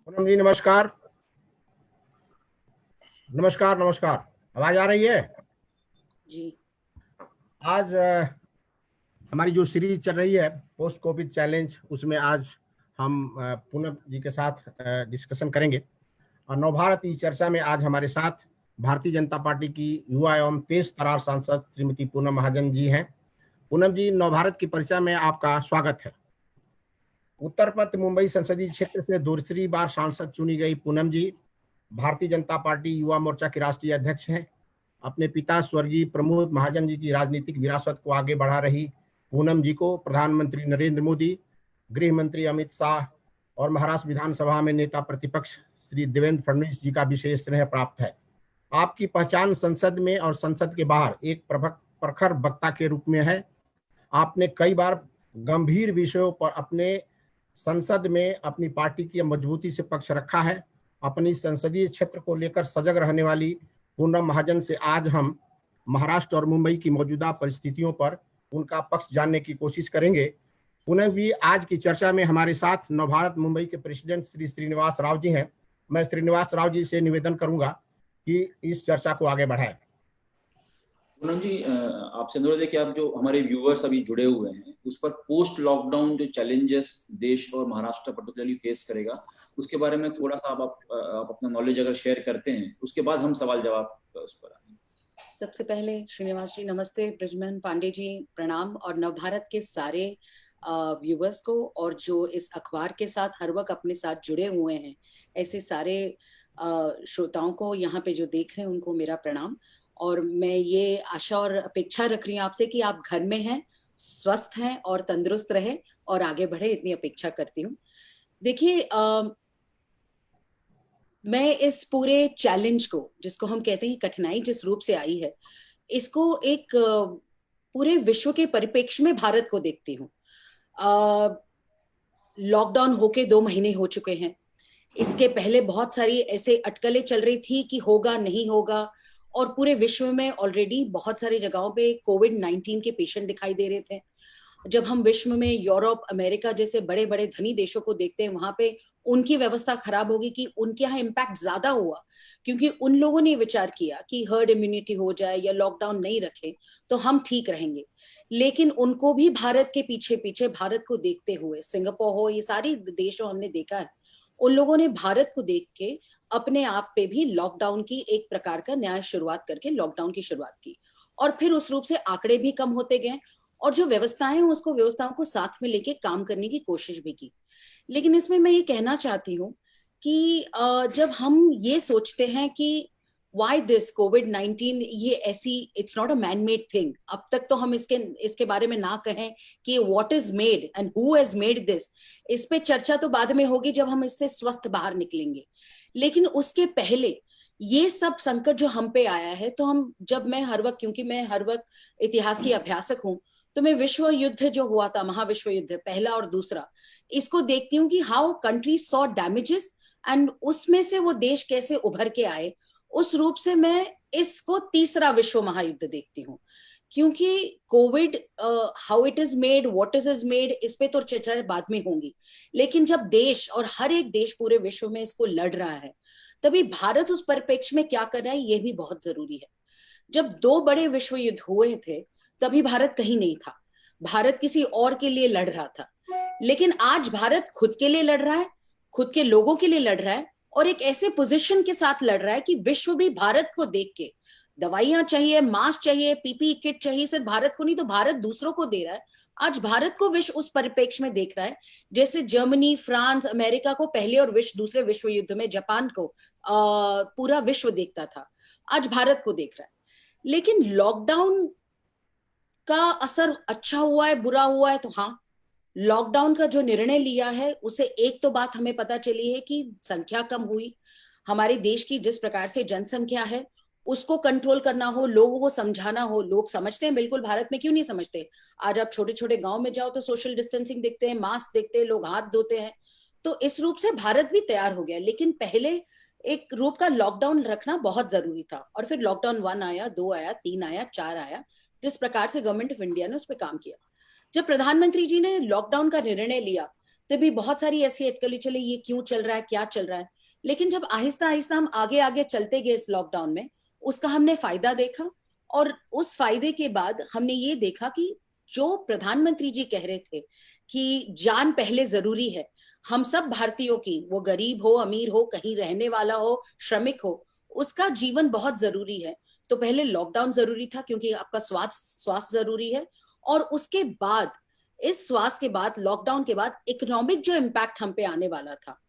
पूनम जी नमस्कार। नमस्कार नमस्कार। आवाज आ रही है जी। आज हमारी जो सीरीज चल रही है पोस्ट कोविड चैलेंज, उसमें आज हम पूनम जी के साथ डिस्कशन करेंगे। और नवभारत ई चर्चा में आज हमारे साथ भारतीय जनता पार्टी की युवा एवं तेज तर्रार सांसद श्रीमती पूनम महाजन जी हैं। पूनम जी, नवभारत की परिचय में आपका स्वागत है। उत्तर मध्य मुंबई संसदीय क्षेत्र से दूसरी बार सांसद चुनी गई पूनम जी भारतीय जनता पार्टी युवा मोर्चा की राष्ट्रीय अध्यक्ष हैं। अपने पिता स्वर्गीय प्रमोद महाजन जी की राजनीतिक विरासत को आगे बढ़ा रही पूनम जी को प्रधानमंत्री नरेंद्र मोदी, गृह मंत्री अमित शाह और महाराष्ट्र विधानसभा में नेता प्रतिपक्ष श्री देवेंद्र फडणवीस जी का विशेष स्नेह प्राप्त है। आपकी पहचान संसद में और संसद के बाहर एक प्रखर वक्ता के रूप में है। आपने कई बार गंभीर विषयों पर अपने संसद में अपनी पार्टी की मजबूती से पक्ष रखा है। अपनी संसदीय क्षेत्र को लेकर सजग रहने वाली पूनम महाजन से आज हम महाराष्ट्र और मुंबई की मौजूदा परिस्थितियों पर उनका पक्ष जानने की कोशिश करेंगे। पूनम जी, आज की चर्चा में हमारे साथ नवभारत मुंबई के प्रेसिडेंट श्री श्रीनिवास राव जी हैं। मैं श्रीनिवास राव जी से निवेदन करूंगा कि इस चर्चा को आगे बढ़ाएं। पूनम जी, आपसे अनुरोध है कि आप जो हमारे व्यूअर्स अभी जुड़े हुए हैं उस पर पोस्ट लॉकडाउन जो चैलेंजेस देश और महाराष्ट्र पर्टिकुलरली फेस करेगा उसके बारे में थोड़ा सा आप अपना नॉलेज अगर शेयर करते हैं, उसके बाद हम सवाल जवाब उस पर आएंगे। सबसे पहले श्रीनिवास जी नमस्ते, ब्रिजमन पांडे जी प्रणाम, और नवभारत के सारे व्यूअर्स को और जो इस अखबार के साथ हर वक्त अपने साथ जुड़े हुए हैं ऐसे सारे श्रोताओं को यहाँ पे जो देख रहे हैं उनको मेरा प्रणाम। और मैं ये आशा और अपेक्षा रख रही हूँ आपसे कि आप घर में हैं, स्वस्थ हैं और तंदुरुस्त रहे और आगे बढ़े, इतनी अपेक्षा करती हूँ। देखिए, मैं इस पूरे चैलेंज को, जिसको हम कहते हैं कठिनाई जिस रूप से आई है, इसको एक पूरे विश्व के परिप्रेक्ष्य में भारत को देखती हूँ। लॉकडाउन होके 2 महीने हो चुके हैं। इसके पहले बहुत सारी ऐसे अटकलें चल रही थी कि होगा नहीं होगा, और पूरे विश्व में ऑलरेडी बहुत सारी जगहों पे कोविड-19 के पेशेंट दिखाई दे रहे थे। जब हम विश्व में यूरोप, अमेरिका जैसे बड़े बड़े धनी देशों को देखते हैं, वहां पे उनकी व्यवस्था खराब होगी कि उनके यहाँ इम्पैक्ट ज्यादा हुआ, क्योंकि उन लोगों ने विचार किया कि हर्ड इम्यूनिटी हो जाए या लॉकडाउन नहीं रखें तो हम ठीक रहेंगे। लेकिन उनको भी भारत के पीछे पीछे, भारत को देखते हुए, सिंगापुर हो, ये सारी देशों हमने देखा है, उन लोगों ने भारत को देख के अपने आप पे भी लॉकडाउन की एक प्रकार का नया शुरुआत करके लॉकडाउन की शुरुआत की, और फिर उस रूप से आंकड़े भी कम होते गए और जो व्यवस्थाएं हैं उसको व्यवस्थाओं को साथ में लेके काम करने की कोशिश भी की। लेकिन इसमें मैं ये कहना चाहती हूँ कि जब हम ये सोचते हैं कि वाई दिस कोविड-19, ये ऐसी, it's not a man made thing. अब तक तो हम इसके बारे में ना कहें कि what is made and who has made this, इस पे चर्चा तो बाद में होगी जब हम इससे स्वस्थ बाहर निकलेंगे। लेकिन उसके पहले ये सब संकट जो हम पे आया है, तो हम, जब मैं हर वक्त, क्योंकि मैं हर वक्त इतिहास की अभ्यासक हूँ, तो मैं विश्व युद्ध जो हुआ था, महाविश्व युद्ध पहला और दूसरा, इसको देखती हूँ कि how country saw damages and उसमें से वो देश कैसे उभर के आए। उस रूप से मैं इसको तीसरा विश्व महायुद्ध देखती हूँ, क्योंकि Covid, how it is made, what is made, इस पे तो चर्चा बाद में होंगी। लेकिन जब देश, और हर एक देश पूरे विश्व में इसको लड़ रहा है, तभी भारत उस परिप्रेक्ष्य में क्या कर रहा है ये भी बहुत जरूरी है। जब 2 बड़े विश्व युद्ध हुए थे तभी भारत कहीं नहीं था, भारत किसी और के लिए लड़ रहा था। लेकिन आज भारत खुद के लिए लड़ रहा है, खुद के लोगों के लिए लड़ रहा है, और एक ऐसे पोजीशन के साथ लड़ रहा है कि विश्व भी भारत को देख के, दवाइयां चाहिए, मास्क चाहिए, पीपीई किट चाहिए, सिर्फ भारत को नहीं तो भारत दूसरों को दे रहा है। आज भारत को विश्व उस परिप्रेक्ष्य में देख रहा है जैसे जर्मनी, फ्रांस, अमेरिका को पहले और दूसरे विश्व युद्ध में जापान को पूरा विश्व देखता था, आज भारत को देख रहा है। लेकिन लॉकडाउन का असर अच्छा हुआ है, बुरा हुआ है, तो हाँ, लॉकडाउन का जो निर्णय लिया है उसे एक तो बात हमें पता चली है कि संख्या कम हुई। हमारे देश की जिस प्रकार से जनसंख्या है उसको कंट्रोल करना हो, लोगों को समझाना हो, लोग समझते हैं बिल्कुल, भारत में क्यों नहीं समझते। आज आप छोटे छोटे गांव में जाओ तो सोशल डिस्टेंसिंग देखते हैं, मास्क देखते हैं, लोग हाथ धोते हैं। तो इस रूप से भारत भी तैयार हो गया। लेकिन पहले एक रूप का लॉकडाउन रखना बहुत जरूरी था, और फिर लॉकडाउन 1 आया, 2 आया, 3 आया, 4 आया, जिस प्रकार से गवर्नमेंट ऑफ इंडिया ने उस पर काम किया। जब प्रधानमंत्री जी ने लॉकडाउन का निर्णय लिया तभी बहुत सारी ऐसी अटकलें चले, ये क्यों चल रहा है, क्या चल रहा है। लेकिन जब आहिस्ता आहिस्ता हम आगे आगे चलते गए इस लॉकडाउन में, उसका हमने फायदा देखा, और उस फायदे के बाद हमने ये देखा कि जो प्रधानमंत्री जी कह रहे थे कि जान पहले जरूरी है, हम सब भारतीयों की, वो गरीब हो, अमीर हो, कहीं रहने वाला हो, श्रमिक हो, उसका जीवन बहुत जरूरी है। तो पहले लॉकडाउन जरूरी था क्योंकि आपका स्वास्थ्य जरूरी है, और उसके बाद, इस स्वास्थ्य के बाद, लॉकडाउन के बाद इकोनॉमिक जो इम्पैक्ट हम पे आने वाला था,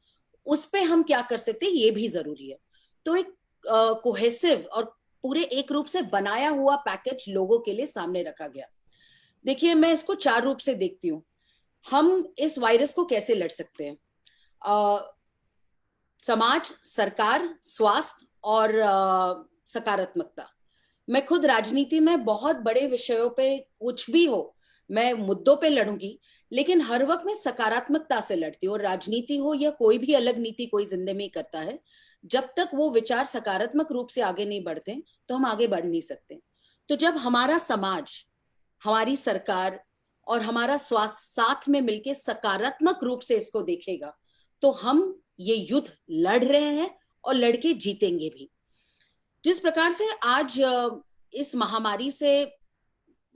उस पे हम क्या कर सकते हैं, ये भी जरूरी है। तो एक कोहेसिव और पूरे एक रूप से बनाया हुआ पैकेज लोगों के लिए सामने रखा गया। देखिए, मैं इसको 4 रूप से देखती हूँ। हम इस वायरस को कैसे लड़ सकते हैं? समाज, सरकार, स्वास्थ्य और सकारात्मकता। मैं खुद राजनीति में बहुत बड़े विषयों पे, कुछ भी हो, मैं मुद्दों पे लड़ूंगी, लेकिन हर वक्त मैं सकारात्मकता से लड़ती हूँ। और राजनीति हो या कोई भी अलग नीति कोई जिंदगी में करता है, जब तक वो विचार सकारात्मक रूप से आगे नहीं बढ़ते तो हम आगे बढ़ नहीं सकते। तो जब हमारा समाज, हमारी सरकार और हमारा स्वास्थ्य साथ में मिलके सकारात्मक रूप से इसको देखेगा, तो हम ये युद्ध लड़ रहे हैं और लड़के जीतेंगे भी। जिस प्रकार से आज इस महामारी से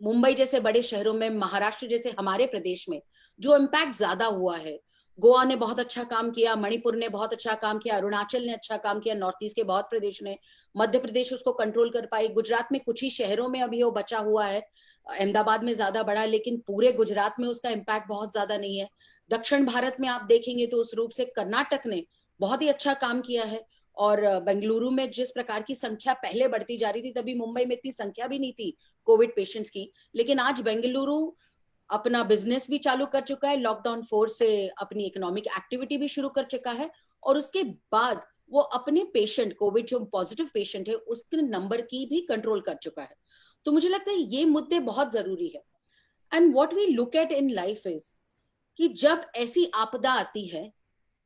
मुंबई जैसे बड़े शहरों में, महाराष्ट्र जैसे हमारे प्रदेश में जो इम्पैक्ट ज्यादा हुआ है, गोवा ने बहुत अच्छा काम किया, मणिपुर ने बहुत अच्छा काम किया, अरुणाचल ने अच्छा काम किया, नॉर्थ ईस्ट के बहुत प्रदेश ने, मध्य प्रदेश उसको कंट्रोल कर पाई, गुजरात में कुछ ही शहरों में अभी वो बचा हुआ है, अहमदाबाद में ज्यादा बड़ा, लेकिन पूरे गुजरात में उसका इम्पैक्ट बहुत ज्यादा नहीं है। दक्षिण भारत में आप देखेंगे तो उस रूप से कर्नाटक ने बहुत ही अच्छा काम किया है। और बेंगलुरु में जिस प्रकार की संख्या पहले बढ़ती जा रही थी, तभी मुंबई में इतनी संख्या भी नहीं थी कोविड पेशेंट्स की, लेकिन आज बेंगलुरु अपना बिजनेस भी चालू कर चुका है, लॉकडाउन 4 से अपनी इकोनॉमिक एक्टिविटी भी शुरू कर चुका है, और उसके बाद वो अपने पेशेंट, कोविड जो पॉजिटिव पेशेंट है, उसके नंबर की भी कंट्रोल कर चुका है। तो मुझे लगता है ये मुद्दे बहुत जरूरी है। And what we look at in life is कि जब ऐसी आपदा आती है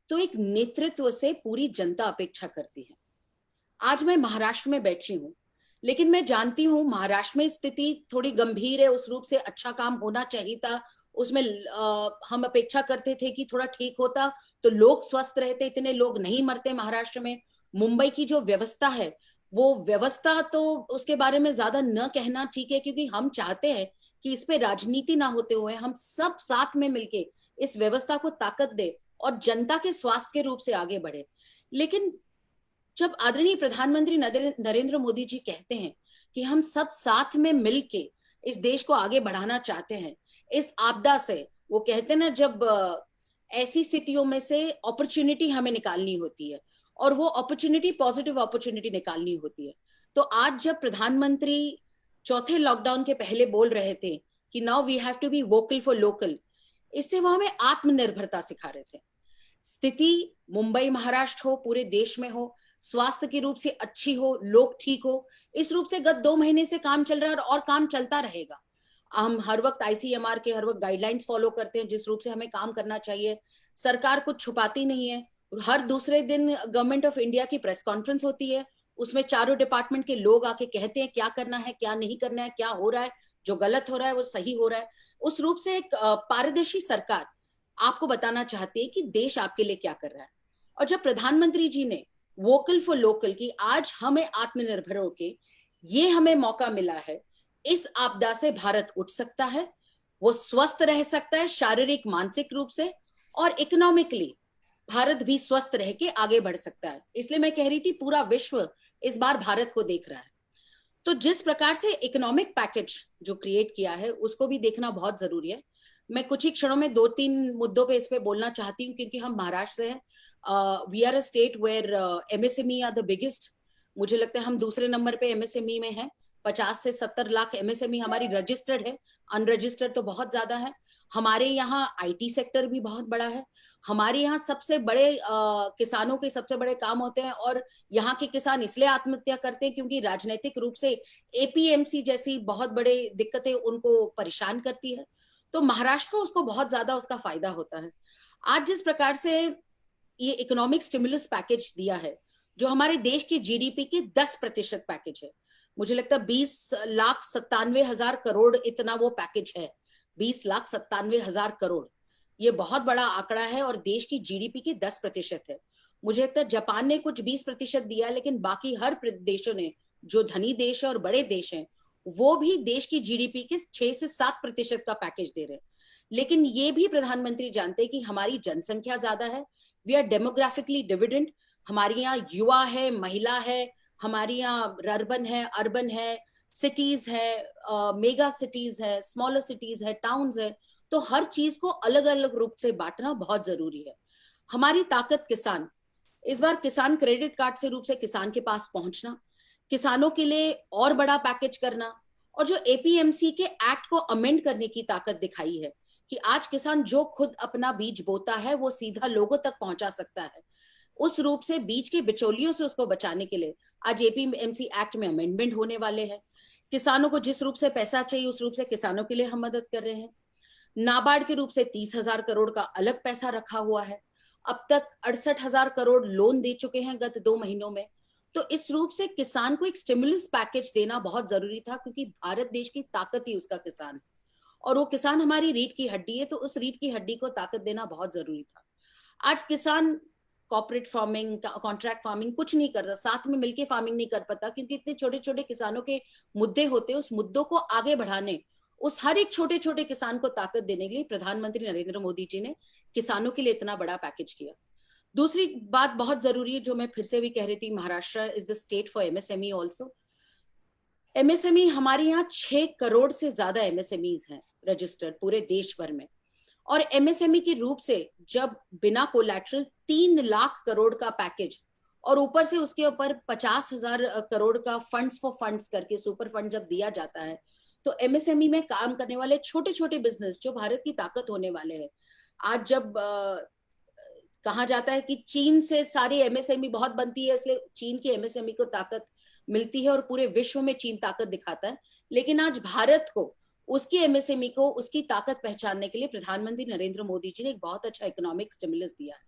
तो एक नेतृत्व से पूरी जनता अपेक्षा करती है। आज मैं महाराष्ट्र में बैठी हूँ, लेकिन मैं जानती हूँ महाराष्ट्र में स्थिति थोड़ी गंभीर है, उस रूप से अच्छा काम होना चाहिए था, उसमें हम अपेक्षा करते थे कि थोड़ा ठीक होता तो लोग स्वस्थ रहते, इतने लोग नहीं मरते महाराष्ट्र में। मुंबई की जो व्यवस्था है, वो व्यवस्था तो उसके बारे में ज्यादा न कहना ठीक है, क्योंकि हम चाहते हैं कि इस पे राजनीति ना होते हुए हम सब साथ में मिलके इस व्यवस्था को ताकत दे और जनता के स्वास्थ्य के रूप से आगे बढ़े। लेकिन जब आदरणीय प्रधानमंत्री नरेंद्र मोदी जी कहते हैं कि हम सब साथ में मिलके इस देश को आगे बढ़ाना चाहते हैं इस आपदा से, वो कहते हैं ना, जब ऐसी स्थितियों में से अपॉर्चुनिटी हमें निकालनी होती है, और वो अपॉर्चुनिटी पॉजिटिव अपॉर्चुनिटी निकालनी होती है। तो आज जब प्रधानमंत्री चौथे लॉकडाउन के पहले बोल रहे थे कि now we have to be vocal for local, इससे वो हमें आत्मनिर्भरता सिखा रहे थे। स्थिति मुंबई, महाराष्ट्र हो, पूरे देश में हो, स्वास्थ्य के रूप से अच्छी हो, लोग ठीक हो, इस रूप से गत 2 महीने से काम चल रहा है और काम चलता रहेगा। हम हर वक्त आईसीएमआर के हर वक्त गाइडलाइंस फॉलो करते हैं, जिस रूप से हमें काम करना चाहिए। सरकार कुछ छुपाती नहीं है, हर दूसरे दिन गवर्नमेंट ऑफ इंडिया की प्रेस कॉन्फ्रेंस होती है, उसमें चारों डिपार्टमेंट के लोग आके कहते हैं क्या करना है, क्या नहीं करना है, क्या हो रहा है, जो गलत हो रहा है वो सही हो रहा है। उस रूप से एक पारदर्शी सरकार आपको बताना चाहती है कि देश आपके लिए क्या कर रहा है। और जब प्रधानमंत्री जी ने वोकल फॉर लोकल की, आज हमें आत्मनिर्भर होके ये हमें मौका मिला है, इस आपदा से भारत उठ सकता है, वो स्वस्थ रह सकता है शारीरिक मानसिक रूप से, और इकोनॉमिकली भारत भी स्वस्थ रह के आगे बढ़ सकता है। इसलिए मैं कह रही थी पूरा विश्व इस बार भारत को देख रहा है। तो जिस प्रकार से इकोनॉमिक पैकेज जो क्रिएट किया है उसको भी देखना बहुत जरूरी है। मैं कुछ ही क्षणों में 2-3 मुद्दों पे इस पे बोलना चाहती हूँ, क्योंकि हम महाराष्ट्र से हैं। We are a state where MSME are the biggest. मुझे लगता है हम दूसरे नंबर पे एमएसएमई में हैं। 50 से 70 लाख एमएसएमई हमारी रजिस्टर्ड है, अनरजिस्टर्ड तो बहुत ज्यादा है। हमारे यहाँ आईटी सेक्टर भी बहुत बड़ा है। हमारे यहाँ सबसे बड़े किसानों के सबसे बड़े काम होते हैं, और यहाँ के किसान इसलिए आत्महत्या करते हैं क्योंकि राजनीतिक रूप से एपीएमसी जैसी बहुत बड़े दिक्कतें उनको परेशान करती है। तो महाराष्ट्र को उसको बहुत ज्यादा उसका फायदा होता है। आज जिस प्रकार से ये इकोनॉमिक स्टिमुलस पैकेज दिया है, जो हमारे देश की जीडीपी के 10% पैकेज है, मुझे लगता है 20,97,000 करोड़ इतना वो पैकेज है। 20,97,000 करोड़, ये बहुत बड़ा आंकड़ा है और देश की जीडीपी की 10% है। मुझे लगता है जापान ने कुछ 20% दिया, लेकिन बाकी हर देशों ने, जो धनी देश है और बड़े देश हैं, वो भी देश की जीडीपी के 6 से 7% का पैकेज दे रहे हैं। लेकिन ये भी प्रधानमंत्री जानते हैं कि हमारी जनसंख्या ज्यादा है, वी आर डेमोग्राफिकली डिविडेंट, हमारे यहाँ युवा है, महिला है, हमारे यहाँ अर्बन है, सिटीज है, मेगा सिटीज है, स्मॉलर सिटीज है, टाउन्स है। तो हर चीज को अलग अलग रूप से बांटना बहुत जरूरी है। हमारी ताकत किसान, इस बार किसान क्रेडिट कार्ड से रूप से किसान के पास पहुंचना, किसानों के लिए और बड़ा पैकेज करना, और जो एपीएमसी के एक्ट को अमेंड करने की ताकत दिखाई है कि आज किसान जो खुद अपना बीज बोता है वो सीधा लोगों तक पहुंचा सकता है, उस रूप से बीज के बिचौलियों से उसको बचाने के लिए आज एपीएमसी एक्ट में अमेंडमेंट होने वाले हैं। किसानों को जिस रूप से पैसा चाहिए उस रूप से किसानों के लिए हम मदद कर रहे हैं। नाबार्ड के रूप से 30,000 करोड़ का अलग पैसा रखा हुआ है। अब तक 68,000 करोड़ लोन दे चुके हैं गत 2 महीनों में। तो इस रूप से किसान को एक स्टिमुलस पैकेज देना बहुत जरूरी था, क्योंकि भारत देश की ताकत ही उसका किसान है और वो किसान हमारी रीढ़ की हड्डी है, तो उस रीढ़ की हड्डी को ताकत देना बहुत जरूरी था। आज किसान कॉर्पोरेट फार्मिंग, कॉन्ट्रैक्ट फार्मिंग कुछ नहीं करता, साथ में मिलके फार्मिंग नहीं कर पाता, क्योंकि इतने छोटे छोटे किसानों के मुद्दे होते हैं। उस मुद्दों को आगे बढ़ाने, उस हर एक छोटे छोटे किसान को ताकत देने के लिए प्रधानमंत्री नरेंद्र मोदी जी ने किसानों के लिए इतना बड़ा पैकेज किया। दूसरी बात बहुत जरूरी है जो मैं फिर से भी कह रही थी, Maharashtra is the state for MSME also. MSME हमारे यहाँ 6 करोड़ से ज्यादा एमएसएमईज हैं रजिस्टर्ड पूरे देश भर में, और एमएसएमई के रूप से जब बिना कोलैटरल 3 लाख करोड़ का पैकेज और ऊपर से उसके ऊपर 50,000 करोड़ का फंड्स फॉर फंड्स करके सुपर फंड जब दिया जाता है, तो एमएसएमई में काम करने वाले छोटे छोटे बिजनेस जो भारत की ताकत होने वाले हैं। आज जब कहा जाता है कि चीन से सारी एमएसएमई बहुत बनती है, इसलिए चीन की एमएसएमई को ताकत मिलती है और पूरे विश्व में चीन ताकत दिखाता है, लेकिन आज भारत को उसकी एमएसएमई को उसकी ताकत पहचानने के लिए प्रधानमंत्री नरेंद्र मोदी जी ने एक बहुत अच्छा इकोनॉमिक स्टिमुलस दिया है।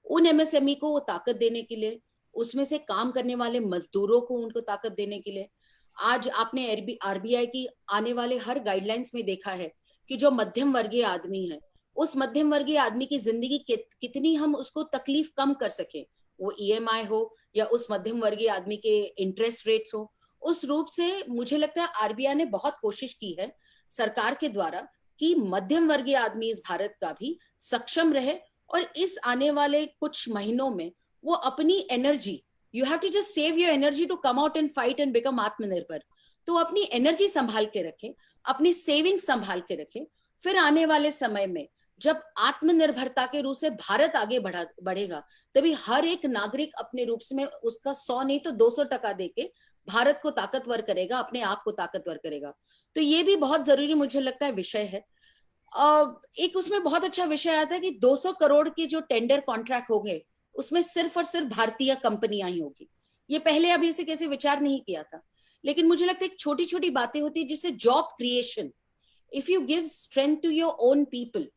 उन एमएसएमई को वो ताकत देने के लिए, उसमें से काम करने वाले मजदूरों को उनको ताकत देने के लिए, आज आपने आरबीआई की आने वाले हर गाइडलाइंस में देखा है कि जो मध्यम वर्गीय आदमी है, उस मध्यम वर्गीय आदमी की जिंदगी कितनी हम उसको तकलीफ कम कर सके, वो ईएमआई हो या उस मध्यम वर्गीय आदमी के इंटरेस्ट रेट्स हो, उस रूप से मुझे लगता है आरबीआई ने बहुत कोशिश की है सरकार के द्वारा कि मध्यम वर्गीय आदमी इस भारत का भी सक्षम रहे, और इस आने वाले कुछ महीनों में वो अपनी energy, you have to just save your energy to come out and fight and become आत्मनिर्भर, तो अपनी एनर्जी संभाल के रखे, अपनी सेविंग संभाल के रखे। फिर आने वाले समय में जब आत्मनिर्भरता के रूप से भारत आगे बढ़ेगा, तभी हर एक नागरिक अपने रूप में उसका 100 नहीं तो 200% देके भारत को ताकतवर करेगा, अपने आप को ताकतवर करेगा। तो ये भी बहुत जरूरी मुझे लगता है विषय है। एक उसमें बहुत अच्छा विषय आता है कि 200 करोड़ के जो टेंडर कॉन्ट्रैक्ट होंगे उसमें सिर्फ और सिर्फ भारतीय कंपनियां ही होगी। ये पहले अभी से कैसे विचार नहीं किया था, लेकिन मुझे लगता है एक छोटी छोटी बातें होती है जिससे job creation, if you give strength to your own people,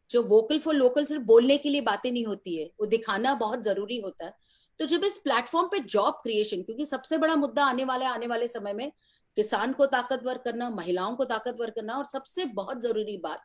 जो वोकल फॉर लोकल सिर्फ बोलने के लिए बातें नहीं होती है, वो दिखाना बहुत जरूरी होता है। तो जब इस प्लेटफॉर्म पे जॉब क्रिएशन, क्योंकि सबसे बड़ा मुद्दा आने वाले समय में किसान को ताकतवर करना, महिलाओं को ताकतवर करना, और सबसे बहुत जरूरी बात,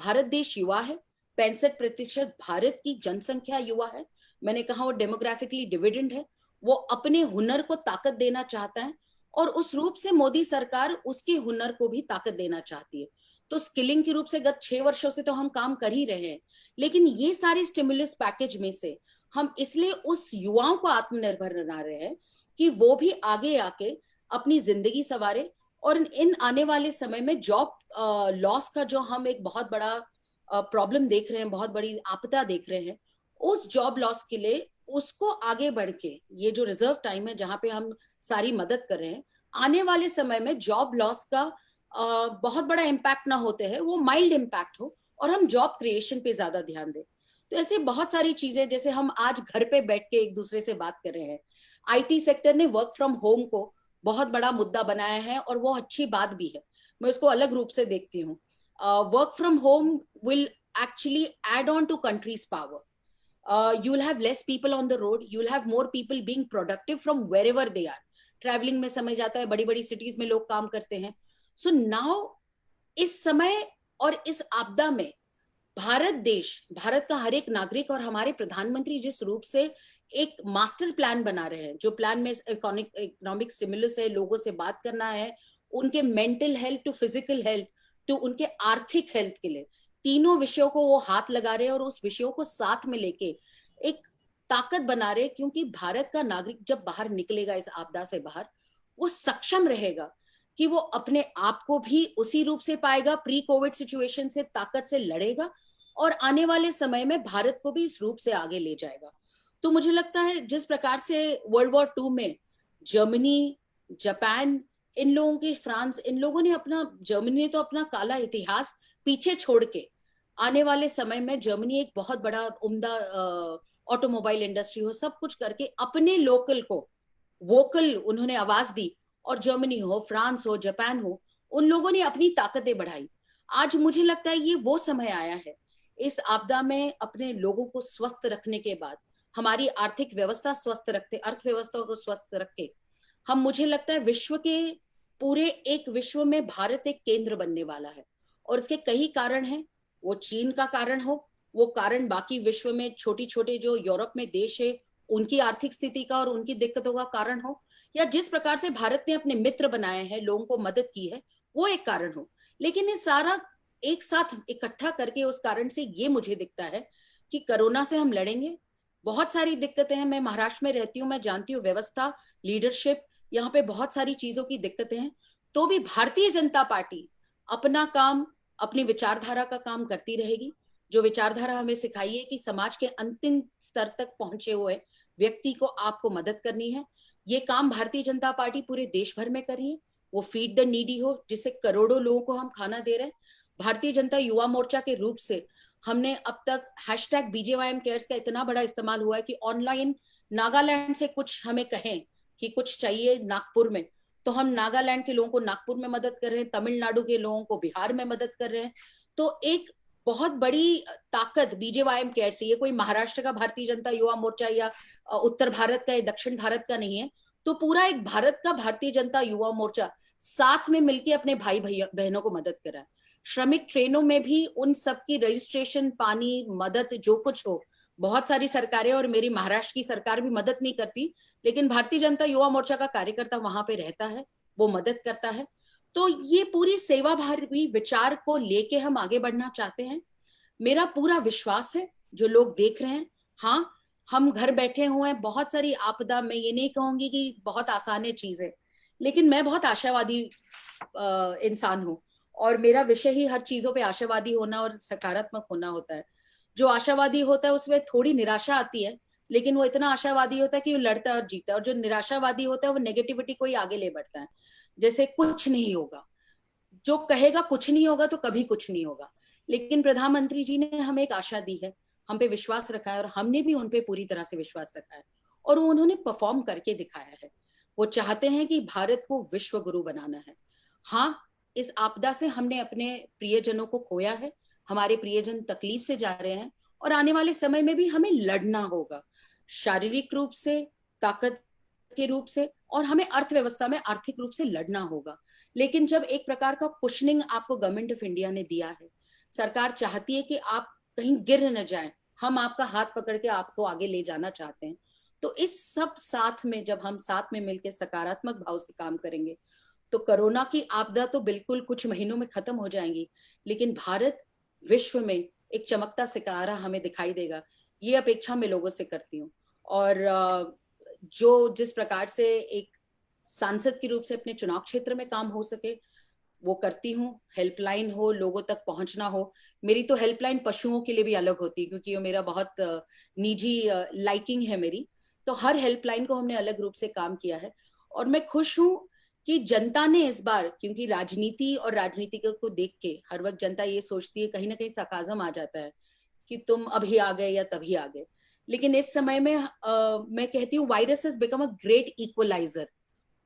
भारत देश युवा है, 65% भारत की जनसंख्या युवा है। मैंने कहा वो डेमोग्राफिकली डिविडेंड है, वो अपने हुनर को ताकत देना चाहता है और उस रूप से मोदी सरकार उसके हुनर को भी ताकत देना चाहती है। तो स्किलिंग के रूप से गत 6 वर्षों से तो हम काम कर ही रहे हैं, लेकिन ये सारे स्टिमुलस पैकेज में से हम इसलिए उस युवाओं को आत्मनिर्भर बना रहे हैं कि वो भी आगे आके अपनी जिंदगी संवारे, और इन आने वाले समय में जॉब लॉस का जो हम एक बहुत बड़ा प्रॉब्लम देख रहे हैं, बहुत बड़ी आपदा देख रहे हैं, उस जॉब लॉस के लिए उसको आगे बढ़ के, ये जो रिजर्व टाइम है जहां पे हम सारी मदद कर रहे हैं, आने वाले समय में जॉब लॉस का बहुत बड़ा इम्पैक्ट ना होते हैं, वो माइल्ड इम्पैक्ट हो और हम जॉब क्रिएशन पे ज्यादा ध्यान दें। तो ऐसे बहुत सारी चीजें, जैसे हम आज घर पे बैठ के एक दूसरे से बात कर रहे हैं, आईटी सेक्टर ने वर्क फ्रॉम होम को बहुत बड़ा मुद्दा बनाया है और वो अच्छी बात भी है, मैं उसको अलग रूप से देखती हूँ। Work from home will actually add on to country's power. You will have less people on the road, you will have more people being productive from wherever they are. Travelling में समय जाता है, बड़ी बड़ी सिटीज में लोग काम करते हैं। सो नाउ इस समय और इस आपदा में भारत देश, भारत का हर एक नागरिक और हमारे प्रधानमंत्री जिस रूप से एक मास्टर प्लान बना रहे हैं, जो प्लान में इकोनॉमिक स्टिमुलस है, लोगों से बात करना है, उनके mental health to physical health to उनके आर्थिक हेल्थ के लिए, तीनों विषयों को वो हाथ लगा रहे हैं और उस विषयों को साथ में लेके एक ताकत बना रहे, क्योंकि भारत का नागरिक जब बाहर निकलेगा इस आपदा से बाहर, वो सक्षम रहेगा कि वो अपने आप को भी उसी रूप से पाएगा, प्री कोविड सिचुएशन से ताकत से लड़ेगा और आने वाले समय में भारत को भी इस रूप से आगे ले जाएगा। तो मुझे लगता है जिस प्रकार से वर्ल्ड वॉर 2 में जर्मनी, जापान, इन लोगों के, फ्रांस, इन लोगों ने अपना, जर्मनी ने तो अपना काला इतिहास पीछे छोड़ के आने वाले समय में जर्मनी एक बहुत बड़ा उम्दा ऑटोमोबाइल इंडस्ट्री हो, सब कुछ करके अपने लोकल को वोकल उन्होंने आवाज दी। और जर्मनी हो, फ्रांस हो, जापान हो, उन लोगों ने अपनी ताकतें बढ़ाई। आज मुझे लगता है ये वो समय आया है इस आपदा में अपने लोगों को स्वस्थ रखने के बाद, हमारी आर्थिक व्यवस्था स्वस्थ रखते, अर्थव्यवस्था को स्वस्थ रख के हम, मुझे लगता है विश्व के पूरे एक विश्व में भारत एक केंद्र बनने वाला है। और इसके कई कारण हैं, वो चीन का कारण हो, वो कारण बाकी विश्व में छोटी छोटे जो यूरोप में देश है उनकी आर्थिक स्थिति का और उनकी दिक्कतों का कारण हो, या जिस प्रकार से भारत ने अपने मित्र बनाए हैं, लोगों को मदद की है, वो एक कारण हो। लेकिन ये सारा एक साथ इकट्ठा करके उस कारण से ये मुझे दिखता है कि कोरोना से हम लड़ेंगे। बहुत सारी दिक्कतें हैं, मैं महाराष्ट्र में रहती हूँ, मैं जानती हूँ व्यवस्था, लीडरशिप, यहाँ पे बहुत सारी चीजों की दिक्कतें हैं, तो भी भारतीय जनता पार्टी अपना काम, अपनी विचारधारा का काम करती रहेगी। जो विचारधारा हमें सिखाई है कि समाज के अंतिम स्तर तक पहुंचे हुए व्यक्ति को आपको मदद करनी है, ये काम भारतीय जनता पार्टी पूरे देश भर में कर रही है। वो फीड द नीडी हो, जिससे करोड़ों लोगों को हम खाना दे रहे हैं। भारतीय जनता युवा मोर्चा के रूप से हमने अब तक हैशटैग BJYM केयर्स का इतना बड़ा इस्तेमाल हुआ है कि ऑनलाइन नागालैंड से कुछ हमें कहें कि कुछ चाहिए नागपुर में, तो हम नागालैंड के लोगों को नागपुर में मदद कर रहे हैं, तमिलनाडु के लोगों को बिहार में मदद कर रहे हैं। तो एक बहुत बड़ी ताकत BJYM केयर से, ये कोई महाराष्ट्र का भारतीय जनता युवा मोर्चा या उत्तर भारत का या दक्षिण भारत का नहीं है, तो पूरा एक भारत का भारतीय जनता युवा मोर्चा साथ में मिलकर अपने भाई बहनों को मदद कर रहा है। श्रमिक ट्रेनों में भी उन सबकी रजिस्ट्रेशन, पानी, मदद जो कुछ हो, बहुत सारी सरकारें और मेरी महाराष्ट्र की सरकार भी मदद नहीं करती, लेकिन भारतीय जनता युवा मोर्चा का कार्यकर्ता वहां पे रहता है, वो मदद करता है। तो ये पूरी सेवा भावी विचार को लेके हम आगे बढ़ना चाहते हैं। मेरा पूरा विश्वास है, जो लोग देख रहे हैं, हाँ हम घर बैठे हुए हैं, बहुत सारी आपदा, मैं ये नहीं कहूंगी कि बहुत आसान है चीजें, लेकिन मैं बहुत आशावादी इंसान हूँ और मेरा विषय ही हर चीजों पे आशावादी होना और सकारात्मक होना होता है। जो आशावादी होता है उसमें थोड़ी निराशा आती है, लेकिन वो इतना आशावादी होता है कि वो लड़ता है और जीता है। और जो निराशावादी होता है वो नेगेटिविटी को ही आगे ले बढ़ता है, जैसे कुछ नहीं होगा, जो कहेगा कुछ नहीं होगा तो कभी कुछ नहीं होगा। लेकिन प्रधानमंत्री जी ने हमें एक आशा दी है, हम पे विश्वास रखा है और हमने भी उन पे पूरी तरह से विश्वास रखा है और उन्होंने परफॉर्म करके दिखाया है। वो चाहते हैं कि भारत को विश्व गुरु बनाना है। हाँ, इस आपदा से हमने अपने प्रियजनों को खोया है, हमारे प्रियजन तकलीफ से जा रहे हैं और आने वाले समय में भी हमें लड़ना होगा, शारीरिक रूप से, ताकत के रूप से, और हमें अर्थव्यवस्था में आर्थिक रूप से लड़ना होगा। लेकिन जब एक प्रकार का कुशनिंग आपको गवर्नमेंट ऑफ इंडिया ने दिया है, सरकार चाहती है कि आप कहीं गिर न जाएं, हम आपका हाथ पकड़ के आपको आगे ले जाना चाहते हैं। तो इस सब साथ में जब हम साथ में मिलकर सकारात्मक भाव से काम करेंगे तो कोरोना की आपदा तो बिल्कुल कुछ महीनों में खत्म हो जाएंगी, लेकिन भारत विश्व में एक चमकता सितारा हमें दिखाई देगा, ये अपेक्षा मैं लोगों से करती हूँ। और जो जिस प्रकार से एक सांसद के रूप से अपने चुनाव क्षेत्र में काम हो सके वो करती हूँ। हेल्पलाइन हो, लोगों तक पहुंचना हो, मेरी तो हेल्पलाइन पशुओं के लिए भी अलग होती है क्योंकि वो मेरा बहुत निजी लाइकिंग है मेरी, तो हर हेल्पलाइन को हमने अलग रूप से काम किया है। और मैं खुश हूँ कि जनता ने इस बार, क्योंकि राजनीति और राजनीतिकों को देख के हर वक्त जनता ये सोचती है, कहीं ना कहीं सरकाज़म आ जाता है कि तुम अभी आ गए या तभी आ गए, लेकिन इस समय में मैं कहती हूँ virus has become a great equaliser.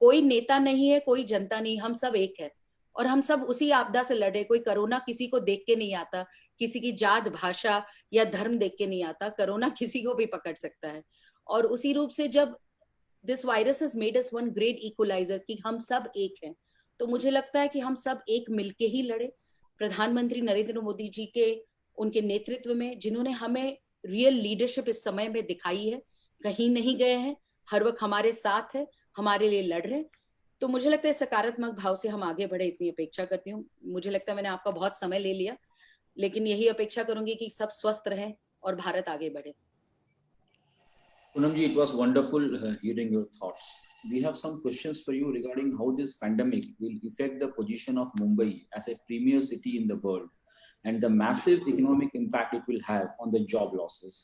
कोई नेता नहीं है, कोई जनता नहीं, हम सब एक है और हम सब उसी आपदा से लड़े। कोई कोरोना किसी को देख के नहीं आता, किसी की जात, भाषा या धर्म देख के नहीं आता, कोरोना किसी को भी पकड़ सकता है। और उसी रूप से जब this virus has made us one great equaliser कि हम सब एक हैं, तो मुझे लगता है कि हम सब एक मिलके ही लड़े। प्रधानमंत्री नरेंद्र मोदी जी के उनके नेतृत्व में, जिन्होंने हमें रियल लीडरशिप इस समय में दिखाई है, कहीं नहीं गए हैं, हर वक्त हमारे साथ है, हमारे लिए लड़ रहे हैं। तो मुझे लगता है सकारात्मक भाव से हम आगे बढ़े, इतनी अपेक्षा करती हूँ। मुझे लगता है मैंने आपका बहुत समय ले लिया, लेकिन यही अपेक्षा करूंगी कि सब स्वस्थ रहें और भारत आगे बढ़े। Poonam ji, it was wonderful hearing your thoughts. We have some questions for you regarding how this pandemic will affect the position of Mumbai as a premier city in the world and the massive economic impact it will have on the job losses.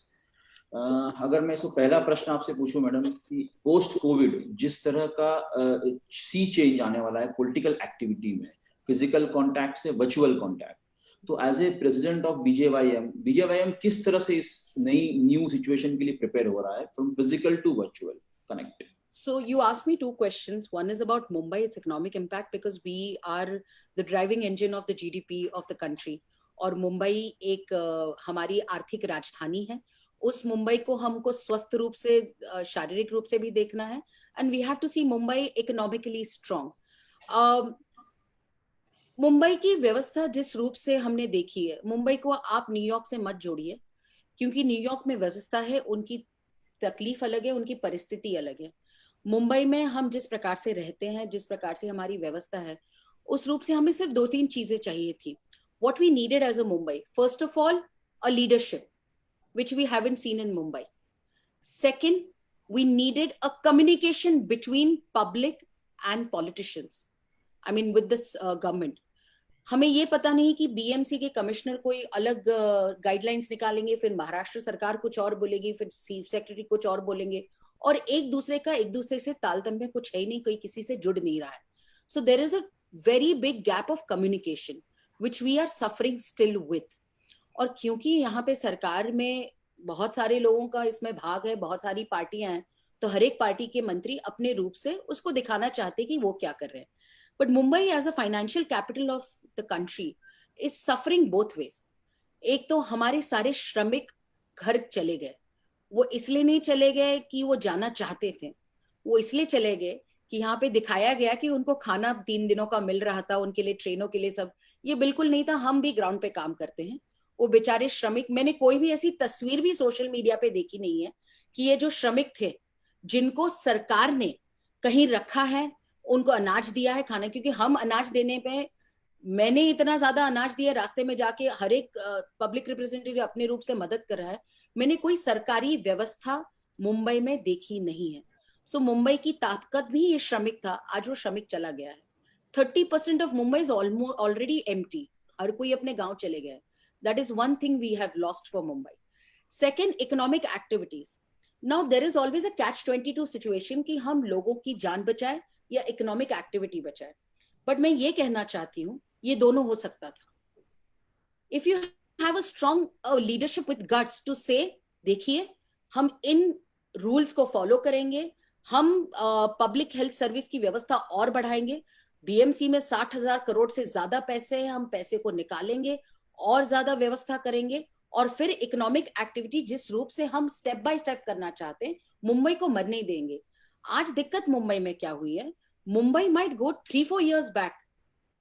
अगर मैं इसको पहला प्रश्न आपसे पूछूं madam कि post Covid जिस तरह का सी चेंज आने वाला है पॉलिटिकल एक्टिविटी में, फिजिकल कांटेक्ट से वर्चुअल कांटेक्ट, तो as a president of BJYM किस तरह से इस नई न्यू सिचुएशन के लिए प्रिपेयर हो रहा है from physical to virtual connect? So you asked me two questions. One is about Mumbai, its economic impact, because we are the driving engine of the GDP of the country. और मुंबई एक हमारी आर्थिक राजधानी है। उस मुंबई को हमको स्वस्थ रूप से, शारीरिक रूप से भी देखना है, and we have to see Mumbai economically strong. Mumbai की व्यवस्था जिस रूप से हमने देखी है, मुंबई को आप न्यूयॉर्क से मत जोड़िए, क्योंकि न्यूयॉर्क में व्यवस्था है, उनकी तकलीफ अलग है, उनकी परिस्थिति अलग है। मुंबई में हम जिस प्रकार से रहते हैं, जिस प्रकार से हमारी व्यवस्था है, उस रूप से हमें सिर्फ 2-3 चीजें चाहिए थी। What we needed as a Mumbai, first of all, a leadership, which we haven't seen in Mumbai. Second, we needed a communication between public and politicians. I mean, with this government. हमें ये पता नहीं कि BMC के commissioner कोई अलग guidelines निकालेंगे, फिर महाराष्ट्र सरकार कुछ और बोलेगी, फिर चीफ सेक्रेटरी कुछ और बोलेंगे, और एक दूसरे से तालतम्य कुछ है ही नहीं, कोई किसी से जुड़ नहीं रहा है। So there is a very big gap of communication which we are suffering still with. और क्योंकि यहाँ पे सरकार में बहुत सारे लोगों का इसमें भाग है, बहुत सारी पार्टियां हैं, तो हर एक पार्टी के मंत्री अपने रूप से उसको दिखाना चाहते कि वो क्या कर रहे हैं। But Mumbai as a financial capital of the country is suffering both ways. एक तो हमारे सारे श्रमिक घर चले गए, वो इसलिए नहीं चले गए कि वो जाना चाहते थे, वो इसलिए चले गए कि यहाँ पे दिखाया गया कि उनको खाना 3 दिनों का मिल रहा था, उनके लिए ट्रेनों के लिए सब, ये बिल्कुल नहीं था। हम भी ग्राउंड पे काम करते हैं, वो बेचारे श्रमिक, मैंने कोई भी ऐसी तस्वीर भी सोशल मीडिया पे देखी नहीं है कि ये जो श्रमिक थे जिनको सरकार ने कहीं रखा है, उनको अनाज दिया है खाना, क्योंकि हम अनाज देने पे, मैंने इतना ज्यादा अनाज दिया, रास्ते में जाके हर एक पब्लिक रिप्रेजेंटेटिव अपने रूप से मदद कर रहा है, मैंने कोई सरकारी व्यवस्था मुंबई में देखी नहीं है। सो मुंबई की ताकत भी ये श्रमिक था, आज वो श्रमिक चला गया है। 30% of Mumbai is already empty, हर कोई अपने गांव चले गए। That is one thing we have lost for Mumbai. Second, economic activities. Now there is always a catch-22 situation कि हम लोगों की जान बचाए या इकोनॉमिक एक्टिविटी बचाए, बट मैं ये कहना चाहती हूँ ये दोनों हो सकता था। If you have a strong leadership with guts to say, देखिए हम इन रूल्स को फॉलो करेंगे, हम पब्लिक हेल्थ सर्विस की व्यवस्था और बढ़ाएंगे, बीएमसी में 60,000 करोड़ से ज्यादा पैसे हैं, हम पैसे को निकालेंगे और ज्यादा व्यवस्था करेंगे, और फिर इकोनॉमिक एक्टिविटी जिस रूप से हम स्टेप बाय स्टेप करना चाहते हैं, मुंबई को मरने ही देंगे। आज दिक्कत मुंबई में क्या हुई है, Mumbai might go 3-4 years back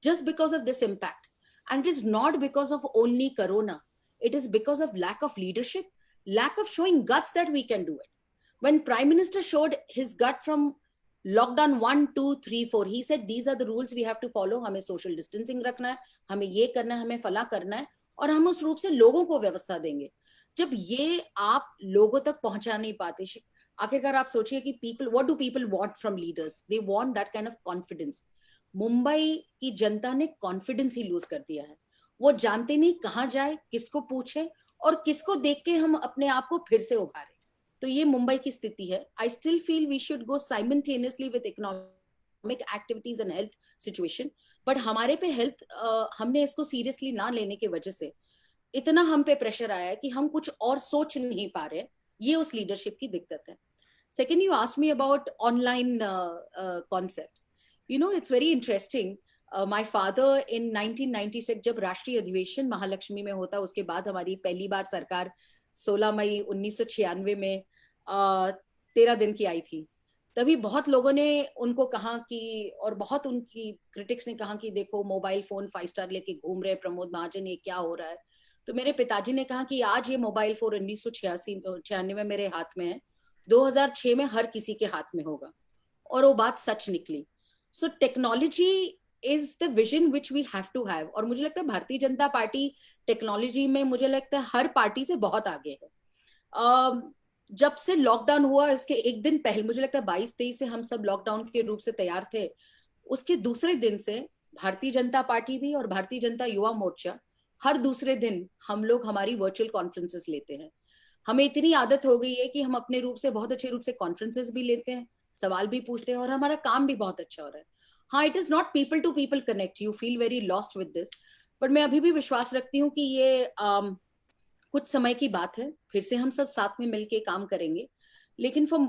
just because of this impact, and it is not because of only corona, it is because of lack of leadership, lack of showing guts that we can do it. When Prime Minister showed his gut from lockdown 1, 2, 3, 4, he said these are the rules we have to follow, हमें social distancing रखना है, हमें ये करना है, हमें फला करना है, और हम उस रूप से लोगों को व्यवस्था देंगे। जब ये आप लोगों तक पहुंचा नहीं पाते, आखिरकार आप सोचिए कि what do people want from leaders? They want that kind of confidence. Mumbai की जनता ने कॉन्फिडेंस ही लूज कर दिया है, वो जानते नहीं कहाँ जाए, किसको पूछे और किसको देख के हम अपने आप को फिर से उभारे। तो ये मुंबई की स्थिति है। I still feel we should go simultaneously with economic activities and health situation, but हमारे पे हेल्थ, हमने इसको सीरियसली ना लेने की वजह से इतना हम पे प्रेशर आया है कि हम कुछ और सोच नहीं पा रहे। ये उस लीडरशिप की दिक्कत है। Second, you asked me about online concept. You know, it's very interesting. My father in 1996 जब राष्ट्रीय अधिवेशन महालक्ष्मी में होता, उसके बाद हमारी पहली बार सरकार 16 मई 1996 में 13 दिन की आई थी, तभी बहुत लोगों ने उनको कहा कि, और बहुत उनकी क्रिटिक्स ने कहा कि देखो मोबाइल फोन 5 स्टार लेके घूम रहे प्रमोद महाजन, ये क्या हो रहा है। तो मेरे पिताजी ने कहा कि आज ये मोबाइल फोन 1996 में मेरे हाथ में है, 2006 में हर किसी के हाथ में होगा, और वो बात सच निकली। So technology is the vision which we have to have, और मुझे लगता है भारतीय जनता पार्टी टेक्नोलॉजी में मुझे लगता है हर पार्टी से बहुत आगे है। जब से लॉकडाउन हुआ इसके एक दिन पहले, मुझे लगता है 22-23 से हम सब लॉकडाउन के रूप से तैयार थे, उसके दूसरे दिन से भारतीय जनता पार्टी भी और भारतीय जनता युवा मोर्चा हर दूसरे दिन हम लोग हमारी वर्चुअल कॉन्फ्रेंसेस लेते हैं। हमें इतनी आदत हो गई है कि हम अपने रूप से बहुत अच्छे रूप से कॉन्फ्रेंसेस भी लेते हैं, सवाल भी पूछते हैं, और हमारा काम भी बहुत अच्छा हो रहा है। हाँ, it is not people to people connect, you feel very lost with this, but मैं अभी भी विश्वास रखती हूँ कि ये कुछ समय की बात है, फिर से हम सब साथ में मिलके काम करेंगे। लेकिन for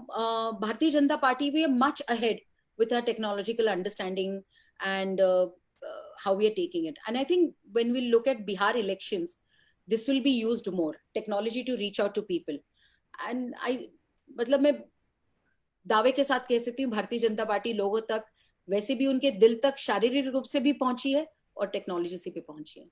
Bharatiya Janata Party we are much ahead with our technological understanding and how we are taking it. And I think when we look at Bihar elections, this will be used more, technology to reach out to people. And मतलब मैं दावे के साथ कह सकती हूँ भारतीय Janata party लोगों तक वैसे भी उनके दिल तक शारीरिक रूप से भी पहुंची है और टेक्नोलॉजी से भी पहुंची है।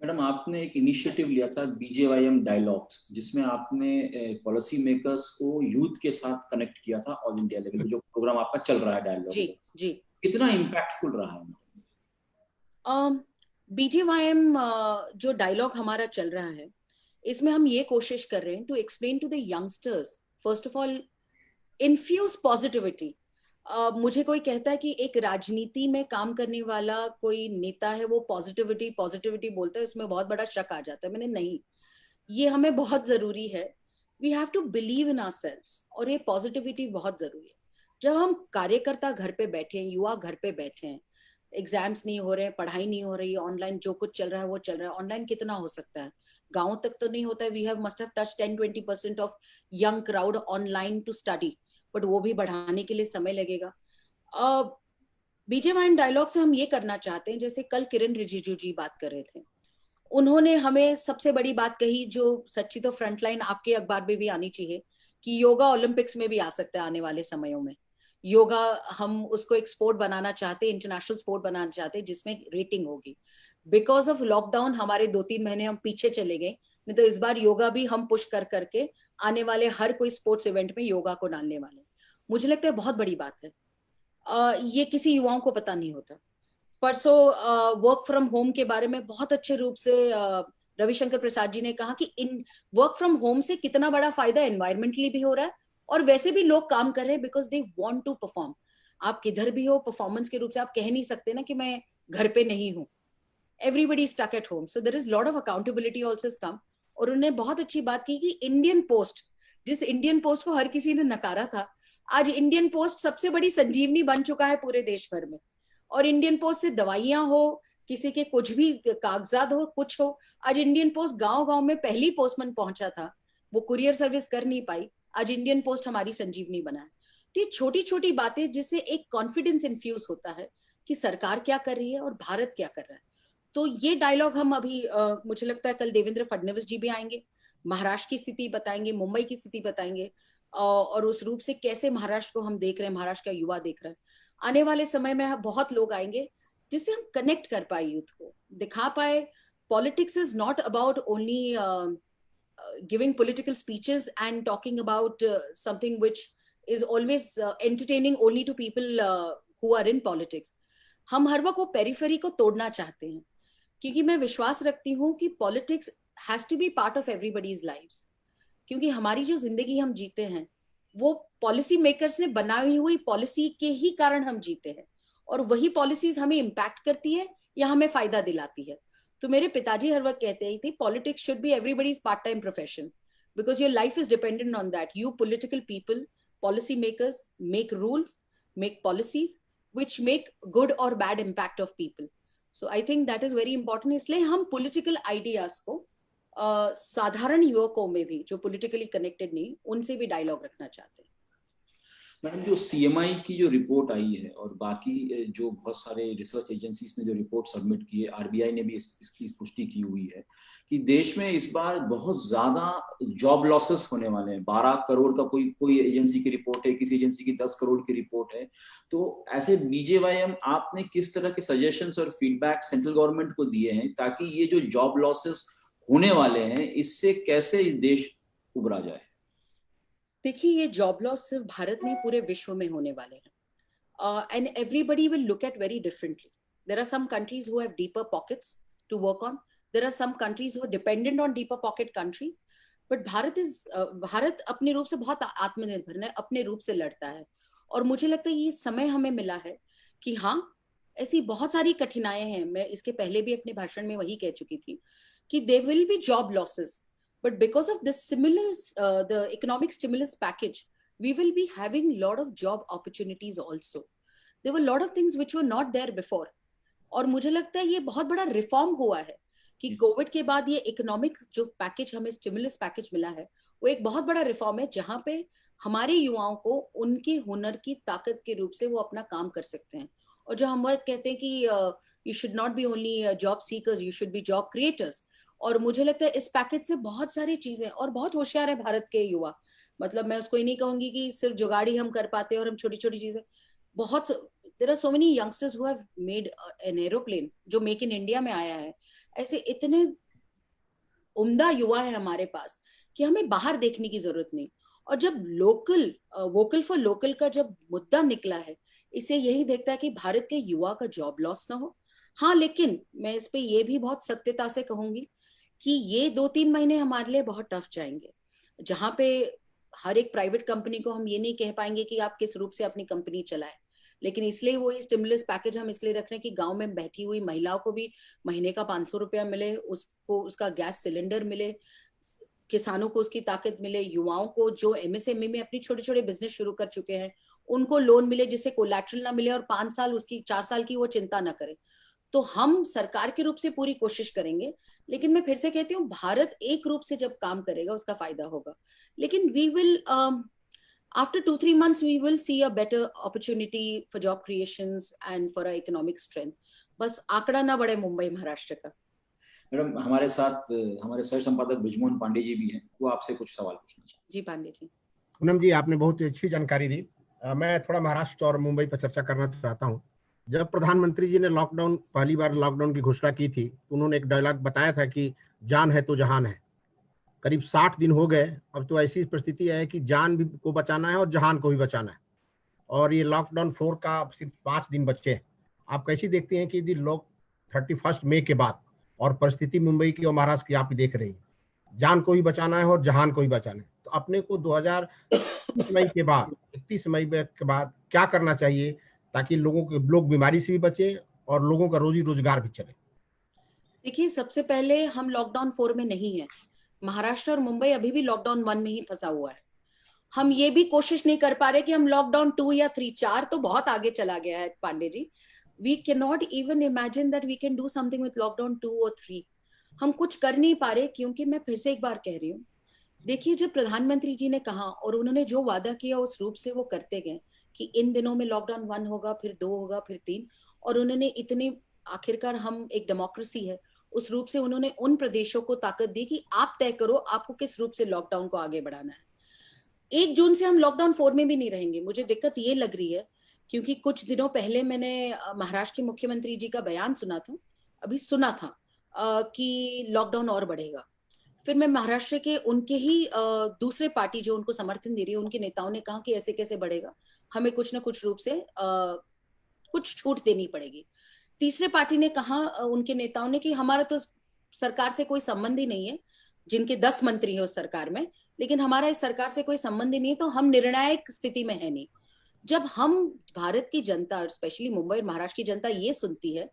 मैडम, आपने एक इनिशिएटिव लिया था BJYM डायलॉग्स, जिसमें आपने पॉलिसी मेकर्स को यूथ के साथ कनेक्ट किया था ऑल इंडिया लेवल पे, जो प्रोग्राम आपका चल रहा है डायलॉग। जी जी, कितना इम्पैक्टफुल रहा है? BJYM जो डायलॉग हमारा चल रहा है, इसमें हम ये कोशिश कर रहे हैं to explain to the youngsters, first of all infuse positivity. मुझे कोई कहता है कि एक राजनीति में काम करने वाला कोई नेता है वो पॉजिटिविटी पॉजिटिविटी बोलता है, इसमें बहुत बड़ा शक आ जाता है। मैंने नहीं, ये हमें बहुत जरूरी है, we have to believe in ourselves, और ये पॉजिटिविटी बहुत जरूरी है। जब हम कार्यकर्ता घर पे बैठे हैं, युवा घर पे बैठे हैं, एग्जाम्स नहीं हो रहे हैं, पढ़ाई नहीं हो रही है, ऑनलाइन जो कुछ चल रहा है वो चल रहा है। ऑनलाइन कितना हो सकता है, गांव तक तो नहीं होता है। We have must have touch 10-20% of young crowd online to study, but वो भी बढ़ाने के लिए समय लगेगा। BJYM डायलॉग से हम ये करना चाहते हैं, जैसे कल किरण रिजिजू जी बात कर रहे थे, उन्होंने हमें सबसे बड़ी बात कही जो सच्ची तो फ्रंटलाइन आपके अखबार में भी आनी चाहिए, कि योगा ओलंपिक्स में भी आ सकता है आने वाले समयों में। योगा हम उसको एक स्पोर्ट बनाना चाहते हैं, इंटरनेशनल स्पोर्ट बनाना चाहते हैं जिसमें रेटिंग होगी। बिकॉज ऑफ लॉकडाउन हमारे 2-3 महीने हम पीछे चले गए, नहीं तो इस बार योगा भी हम पुश कर करके आने वाले हर कोई स्पोर्ट्स इवेंट में योगा को डालने वाले। मुझे लगता है बहुत बड़ी बात है, ये किसी युवाओं को पता नहीं होता। परसों वर्क फ्रॉम होम के बारे में बहुत अच्छे रूप से रविशंकर प्रसाद जी ने कहा कि इन वर्क फ्रॉम होम से कितना बड़ा फायदा एनवायरमेंटली भी हो रहा है, और वैसे भी लोग काम कर रहे हैं because they want to perform. आप किधर भी हो, परफॉर्मेंस के रूप से आप कह नहीं सकते ना कि मैं घर पे नहीं हूँ। Everybody stuck at home, so there is lot of accountability also is come. और उन्होंने बहुत अच्छी बात की कि इंडियन पोस्ट, जिस इंडियन पोस्ट को हर किसी ने नकारा था, आज इंडियन पोस्ट सबसे बड़ी संजीवनी बन चुका है पूरे देश भर में। और इंडियन पोस्ट से दवाइयां हो, किसी के कुछ भी कागजात हो, कुछ हो, आज इंडियन पोस्ट गांव गांव में पहली पोस्टमैन पहुंचा था, वो कुरियर सर्विस कर नहीं पाई, आज इंडियन पोस्ट हमारी संजीवनी बना है। तो ये छोटी छोटी बातें जिससे एक कॉन्फिडेंस इन्फ्यूज होता है कि सरकार क्या कर रही है और भारत क्या कर रहा है। तो ये डायलॉग हम अभी मुझे लगता है कल देवेंद्र फडणवीस जी भी आएंगे, महाराष्ट्र की स्थिति बताएंगे, मुंबई की स्थिति बताएंगे, और उस रूप से कैसे महाराष्ट्र को हम देख रहे हैं, महाराष्ट्र का युवा देख रहा है। आने वाले समय में बहुत लोग आएंगे जिससे हम कनेक्ट कर पाए, यूथ को दिखा पाए politics is not about only giving political speeches and talking about something which is always entertaining only to people who are in politics. हम हर वक्त वो पेरिफेरी को तोड़ना चाहते हैं, क्योंकि मैं विश्वास रखती हूँ कि politics has to be part of everybody's lives, क्योंकि हमारी जो जिंदगी हम जीते हैं वो पॉलिसी मेकर्स ने बनाई हुई पॉलिसी के ही कारण हम जीते हैं, और वही पॉलिसीज हमें इम्पैक्ट करती है या हमें फायदा दिलाती है। तो मेरे पिताजी हर वक्त कहते ही थे, politics should be everybody's part time profession, because your life is dependent on that. You political people, policy makers make rules, make policies which make good or bad impact of people. So I think that is very important. इसलिए हम political ideas को साधारण युवकों में भी, जो politically connected नहीं, उनसे भी डायलॉग रखना चाहते हैं। मैडम, जो CMI की जो रिपोर्ट आई है और बाकी जो बहुत सारे रिसर्च एजेंसीज ने जो रिपोर्ट सबमिट की है, RBI ने भी इसकी पुष्टि की हुई है कि देश में इस बार बहुत ज्यादा जॉब लॉसेस होने वाले हैं। 12 करोड़ का कोई एजेंसी की रिपोर्ट है, किसी एजेंसी की 10 करोड़ की रिपोर्ट है। तो ऐसे BJYM आपने किस तरह के सजेशंस और फीडबैक सेंट्रल गवर्नमेंट को दिए हैं ताकि ये जो जॉब लॉसेस होने वाले हैं, इससे कैसे देश उभरा जाए? देखिए, ये जॉब लॉस सिर्फ भारत नहीं, पूरे विश्व में होने वाले हैं, and everybody will look at very differently. There are some countries who have deeper pockets to work on. There are some countries who are dependent on deeper pocket countries. But Bharat अपने रूप से बहुत आत्मनिर्भर है, अपने रूप से लड़ता है. और मुझे लगता है ये समय हमें मिला है कि हाँ, ऐसी बहुत सारी कठिनाइयां हैं. मैं इसके पहले भी अपने भाषण में वही कह चुकी थी कि there will be job losses. But because of this stimulus, the economic stimulus package, we will be having a lot of job opportunities also. There were a lot of things which were not there before. और मुझे लगता है ये बहुत बड़ा reform हुआ है कि कोविड के बाद ये इकोनॉमिक जो पैकेज हमें स्टिमुलस पैकेज मिला है, वो एक बहुत बड़ा रिफॉर्म है जहां पे हमारे युवाओं को उनके हुनर की ताकत के रूप से वो अपना काम कर सकते हैं. और जो हम वर्क कहते हैं कि you should not be only job seekers, you should be job creators. और मुझे लगता है इस पैकेज से बहुत सारी चीजें, और बहुत होशियार है भारत के युवा. मतलब मैं उसको ही नहीं कहूंगी कि सिर्फ जुगाड़ी हम कर पाते हैं और हम छोटी छोटी चीजें. बहुत there are so many youngsters who have made an aeroplane जो मेक इन इंडिया में आया है. ऐसे इतने उम्दा युवा है हमारे पास कि हमें बाहर देखने की जरूरत नहीं. और जब वोकल फॉर लोकल का जब मुद्दा निकला है, इसे यही देखता है कि भारत के युवा का जॉब लॉस ना हो. हाँ, लेकिन मैं इस पे ये भी बहुत सत्यता से कहूंगी कि ये 2-3 महीने हमारे लिए बहुत टफ जाएंगे, जहां पे हर एक प्राइवेट कंपनी को हम ये नहीं कह पाएंगे कि आप किस रूप से अपनी कंपनी चलाए. लेकिन इसलिए वही स्टिमुलस पैकेज हम इसलिए रख रहे हैं कि गांव में बैठी हुई महिलाओं को भी महीने का 500 रुपया मिले, उसको उसका गैस सिलेंडर मिले, किसानों को उसकी ताकत मिले, युवाओं को जो एमएसएमई में अपनी छोटे छोटे बिजनेस शुरू कर चुके हैं उनको लोन मिले जिससे कोलैटरल ना मिले और 4 साल की वो चिंता ना करे. तो हम सरकार के रूप से पूरी कोशिश करेंगे. लेकिन मैं फिर से कहती हूँ, भारत एक रूप से जब काम करेगा उसका फायदा होगा. लेकिन we will after 2-3 months we will see a better opportunity for job creations and for our economic strength. बस आंकड़ा ना बढ़े मुंबई महाराष्ट्र का. मैडम, हमारे साथ हमारे सह संपादक बृजमोहन पांडे जी भी हैं, वो आपसे कुछ सवाल पूछना चाहते हैं. जी पांडे जी. पूनम जी, आपने बहुत अच्छी जानकारी दी. मैं थोड़ा महाराष्ट्र और मुंबई पर चर्चा करना चाहता हूँ. जब प्रधानमंत्री जी ने पहली बार लॉकडाउन की घोषणा की थी, उन्होंने एक डायलॉग बताया था कि जान है तो जहान है. करीब 60 दिन हो गए. अब तो ऐसी परिस्थिति है कि जान भी को बचाना है और जहान को भी बचाना है. और ये लॉकडाउन 4 का सिर्फ 5 दिन बचे हैं. आप कैसी देखते हैं कि यदि लोग 31 मई के बाद, और परिस्थिति मुंबई की और महाराष्ट्र की आप ही देख रही हैं, जान को भी बचाना है और जहान को भी बचाना है, तो अपने को 2030 मई के बाद, 31 मई के बाद क्या करना चाहिए ताकि लोग बीमारी से भी बचे और लोगों का रोजी रोजगार भी चले? देखिए, सबसे पहले हम लॉकडाउन 4 में नहीं है. महाराष्ट्र और मुंबई अभी भी लॉकडाउन 1 में ही फंसा हुआ है. हम ये भी कोशिश नहीं कर पा रहे कि हम लॉकडाउन 2 या 3, 4 तो बहुत आगे चला गया है Pandey ji. We can not even imagine that we can do something with lockdown 2 और 3. हम कुछ कर नहीं पा रहे, क्योंकि मैं फिर से एक बार कह रही हूँ, देखिए, जब प्रधानमंत्री जी ने कहा और उन्होंने जो वादा किया उस रूप से वो करते गए कि इन दिनों में लॉकडाउन 1 होगा, फिर 2 होगा, फिर 3, और उन्होंने इतने, आखिरकार हम एक डेमोक्रेसी है, उस रूप से उन्होंने उन प्रदेशों को ताकत दी कि आप तय करो आपको किस रूप से लॉकडाउन को आगे बढ़ाना है. 1 जून से हम लॉकडाउन 4 में भी नहीं रहेंगे. मुझे दिक्कत ये लग रही है क्योंकि कुछ दिनों पहले मैंने महाराष्ट्र के मुख्यमंत्री जी का बयान सुना था, कि लॉकडाउन और बढ़ेगा. फिर मैं महाराष्ट्र के उनके ही दूसरे पार्टी जो उनको समर्थन दे रही है, उनके नेताओं ने कहा कि ऐसे कैसे बढ़ेगा, हमें कुछ ना कुछ रूप से कुछ छूट देनी पड़ेगी. तीसरे पार्टी ने कहा, उनके नेताओं ने, कि हमारा तो सरकार से कोई संबंध ही नहीं है, जिनके 10 मंत्री हैं उस सरकार में, लेकिन हमारा इस सरकार से कोई संबंध ही नहीं है, तो हम निर्णायक स्थिति में है नहीं. जब हम भारत की जनता, स्पेशली मुंबई और महाराष्ट्र की जनता ये सुनती है,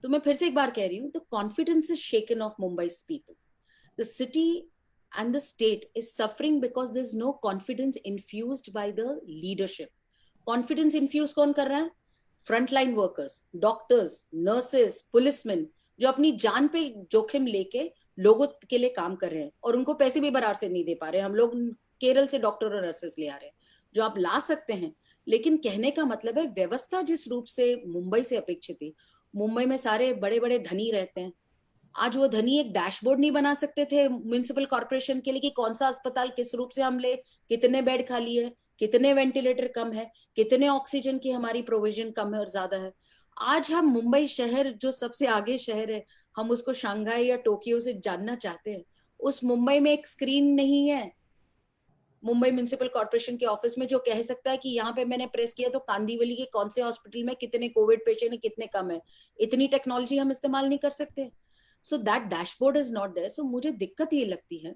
तो मैं फिर से एक बार कह रही हूँ, the confidence is shaken of मुंबई's people. The city and the state is suffering because there's no confidence infused by the leadership. Confidence infused कौन कर रहा है? Frontline workers, doctors, nurses, policemen, जो अपनी जान पे जोखिम लेके लोगों के लिए काम कर रहे हैं और उनको पैसे भी बराबर से नहीं दे पा रहे. हम लोग केरल से डॉक्टर और नर्सेस ले आ रहे हैं, जो आप ला सकते हैं, लेकिन कहने का मतलब है व्यवस्था जिस रूप से मुंबई से अपेक्षित थी. मुंबई में सारे बड़े बड़े धनी रहते हैं. आज वो धनी एक डैशबोर्ड नहीं बना सकते थे म्युनिसिपल कॉर्पोरेशन के लिए कि कौन सा अस्पताल किस रूप से हम ले, कितने बेड खाली है, कितने वेंटिलेटर कम है, कितने ऑक्सीजन की हमारी प्रोविजन कम है और ज्यादा है. आज हम मुंबई शहर जो सबसे आगे शहर है, हम उसको शंघाई या टोक्यो से जानना चाहते हैं, उस मुंबई में एक स्क्रीन नहीं है मुंबई म्युनिसिपल कॉर्पोरेशन के ऑफिस में जो कह सकता है कि यहाँ पे मैंने प्रेस किया तो कांदीवली के कौन से हॉस्पिटल में कितने कोविड पेशेंट है, कितने कम है। इतनी टेक्नोलॉजी हम इस्तेमाल नहीं कर सकते। So that dashboard is not there. So मुझे दिक्कत ये लगती है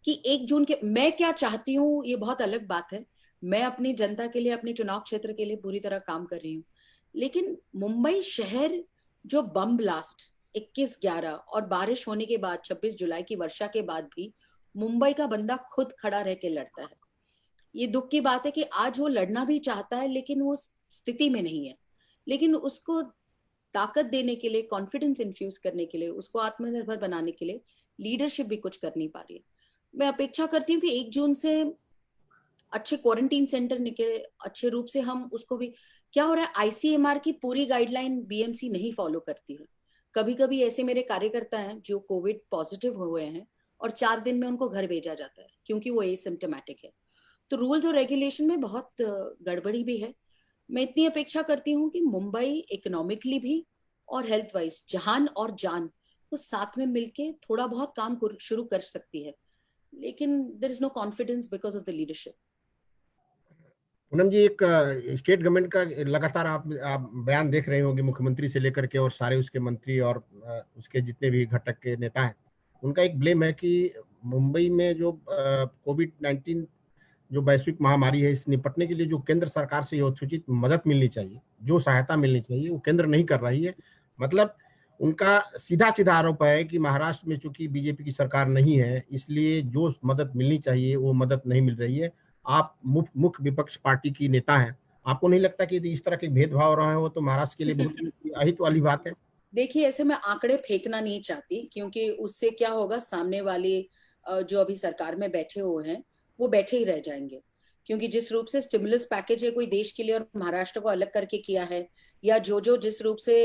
कि 1 जून के मैं क्या चाहती हूँ ये बहुत अलग बात है। मैं अपनी जनता के लिए, अपने चुनाव क्षेत्र के लिए पूरी तरह काम कर रही हूँ, लेकिन मुंबई शहर जो बम ब्लास्ट 21/11 और बारिश होने के बाद 26 जुलाई की वर्षा के बाद भी मुंबई का बंदा खुद खड़ा रह के लड़ता है। ये दुख की बात है कि आज वो लड़ना भी चाहता है लेकिन वो स्थिति में नहीं है। लेकिन उसको ताकत देने के लिए, कॉन्फिडेंस इन्फ्यूज करने के लिए, उसको आत्मनिर्भर बनाने के लिए लीडरशिप भी कुछ कर नहीं पा रही है। मैं अपेक्षा करती हूँ कि 1 जून से अच्छे क्वारंटीन सेंटर निकले, अच्छे रूप से हम उसको भी। क्या हो रहा है, आईसीएमआर की पूरी गाइडलाइन बीएमसी नहीं फॉलो करती है। कभी कभी ऐसे मेरे कार्यकर्ता हैं जो कोविड पॉजिटिव हुए हैं और 4 दिन में उनको घर भेजा जाता है क्योंकि वो एसिम्प्टोमेटिक है। तो रूल्स और रेगुलेशन में बहुत गड़बड़ी भी है। मैं इतनी अपेक्षा करती हूँ कि मुंबई इकोनॉमिकली भी और हेल्थ वाइज जहान और जान वो साथ में मिलके थोड़ा बहुत काम शुरू कर सकती है, लेकिन there is no confidence because of the leadership. Poonam ji, एक स्टेट गवर्नमेंट का लगातार आप बयान देख रहे होंगे, मुख्यमंत्री से लेकर के और सारे उसके मंत्री और उसके जितने भी घटक के नेता हैं, उनका एक ब्लेम है कि मुंबई में जो कोविड-19 जो वैश्विक महामारी है, इस निपटने के लिए जो केंद्र सरकार से यथोचित मदद मिलनी चाहिए, जो सहायता मिलनी चाहिए, वो केंद्र नहीं कर रही है। मतलब उनका सीधा-सीधा आरोप है कि महाराष्ट्र में चूंकि बीजेपी की सरकार नहीं है, इसलिए जो मदद मिलनी चाहिए वो मदद नहीं मिल रही है। आप मुख्य विपक्ष पार्टी की नेता हैं, आपको नहीं लगता कि यदि इस तरह के भेदभाव हो रहे हो तो महाराष्ट्र के लिए बहुत अहित वाली बात है? देखिए, ऐसे मैं आंकड़े फेंकना नहीं चाहती क्योंकि उससे क्या होगा, सामने वाले जो अभी सरकार में बैठे हुए हैं वो बैठे ही रह जाएंगे। क्योंकि जिस रूप से स्टिमुलस पैकेज है कोई देश के लिए और महाराष्ट्र को अलग करके किया है, या जो जो जिस रूप से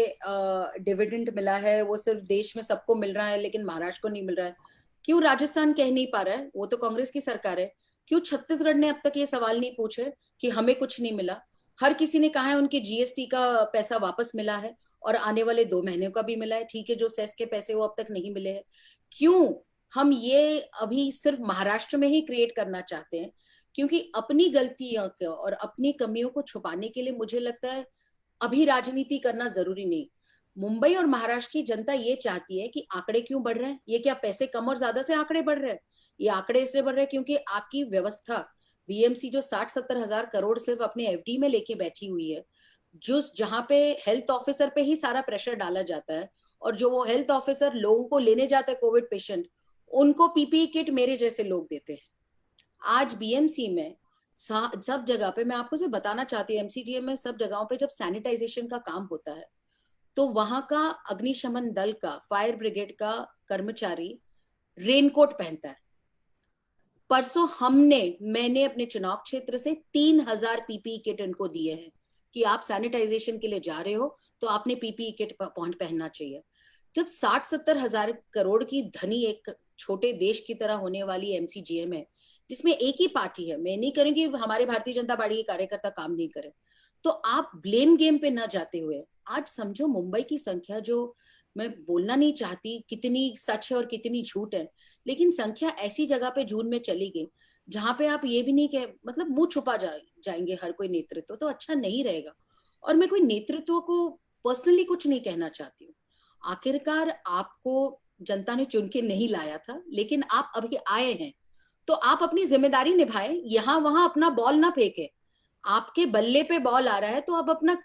डिविडेंड मिला है वो सिर्फ देश में सबको मिल रहा है लेकिन महाराष्ट्र को नहीं मिल रहा है। क्यों राजस्थान कह नहीं पा रहा है, वो तो कांग्रेस की सरकार है। क्यों छत्तीसगढ़ ने अब तक ये सवाल नहीं पूछे कि हमें कुछ नहीं मिला? हर किसी ने कहा है उनके जीएसटी का पैसा वापस मिला है और आने वाले 2 महीने का भी मिला है। ठीक है, जो सेस के पैसे वो अब तक नहीं मिले हैं। क्यों हम ये अभी सिर्फ महाराष्ट्र में ही क्रिएट करना चाहते हैं? क्योंकि अपनी गलतियों को और अपनी कमियों को छुपाने के लिए मुझे लगता है अभी राजनीति करना जरूरी नहीं। मुंबई और महाराष्ट्र की जनता ये चाहती है कि आंकड़े क्यों बढ़ रहे हैं? ये क्या पैसे कम और ज्यादा से आंकड़े बढ़ रहे हैं? ये आंकड़े इसलिए बढ़ रहे हैं क्योंकि आपकी व्यवस्था बीएमसी जो 60-70 हजार करोड़ सिर्फ अपने एफडी में लेके बैठी हुई है, जो जहां पे हेल्थ ऑफिसर पे ही सारा प्रेशर डाला जाता है, और जो वो हेल्थ ऑफिसर लोगों को लेने जाते हैं कोविड पेशेंट, उनको पीपीई किट मेरे जैसे लोग देते हैं। आज बीएमसी में सब जगह पे, मैं आपको से बताना चाहती हूँ, एमसीजीएम में सब जगहों पे जब सैनिटाइजेशन का काम होता है तो वहां का अग्निशमन दल का, फायर ब्रिगेड का कर्मचारी रेनकोट पहनता है। परसों मैंने अपने चुनाव क्षेत्र से 3000 पीपीई किट इनको दिए हैं कि आप सैनिटाइजेशन के लिए जा रहे हो तो आपने पीपीई किट पहनना चाहिए। जब 60-70 हजार करोड़ की धनी एक छोटे देश की तरह होने वाली एमसीजीएम है जिसमें एक ही पार्टी है, मैं नहीं करूंगी हमारे भारतीय जनता पार्टी के कार्यकर्ता काम नहीं करे, तो आप ब्लेम गेम पे न जाते हुए आज समझो मुंबई की संख्या, जो मैं बोलना नहीं चाहती कितनी सच है और कितनी झूठ है, लेकिन संख्या ऐसी जगह पे जून में चली गई जहां पे आप ये भी नहीं कह, मतलब मुंह छुपा जाएंगे हर कोई नेतृत्व, तो अच्छा नहीं रहेगा। और मैं कोई नेतृत्व को पर्सनली कुछ नहीं कहना चाहती हूँ। आखिरकार आपको जनता ने चुन के नहीं लाया था, लेकिन आप अभी आए हैं तो आप अपनी जिम्मेदारी निभाएं, यहां वहां अपना बॉल ना फेंके। आपके बल्ले पे बॉल आ रहा है तो आप अपना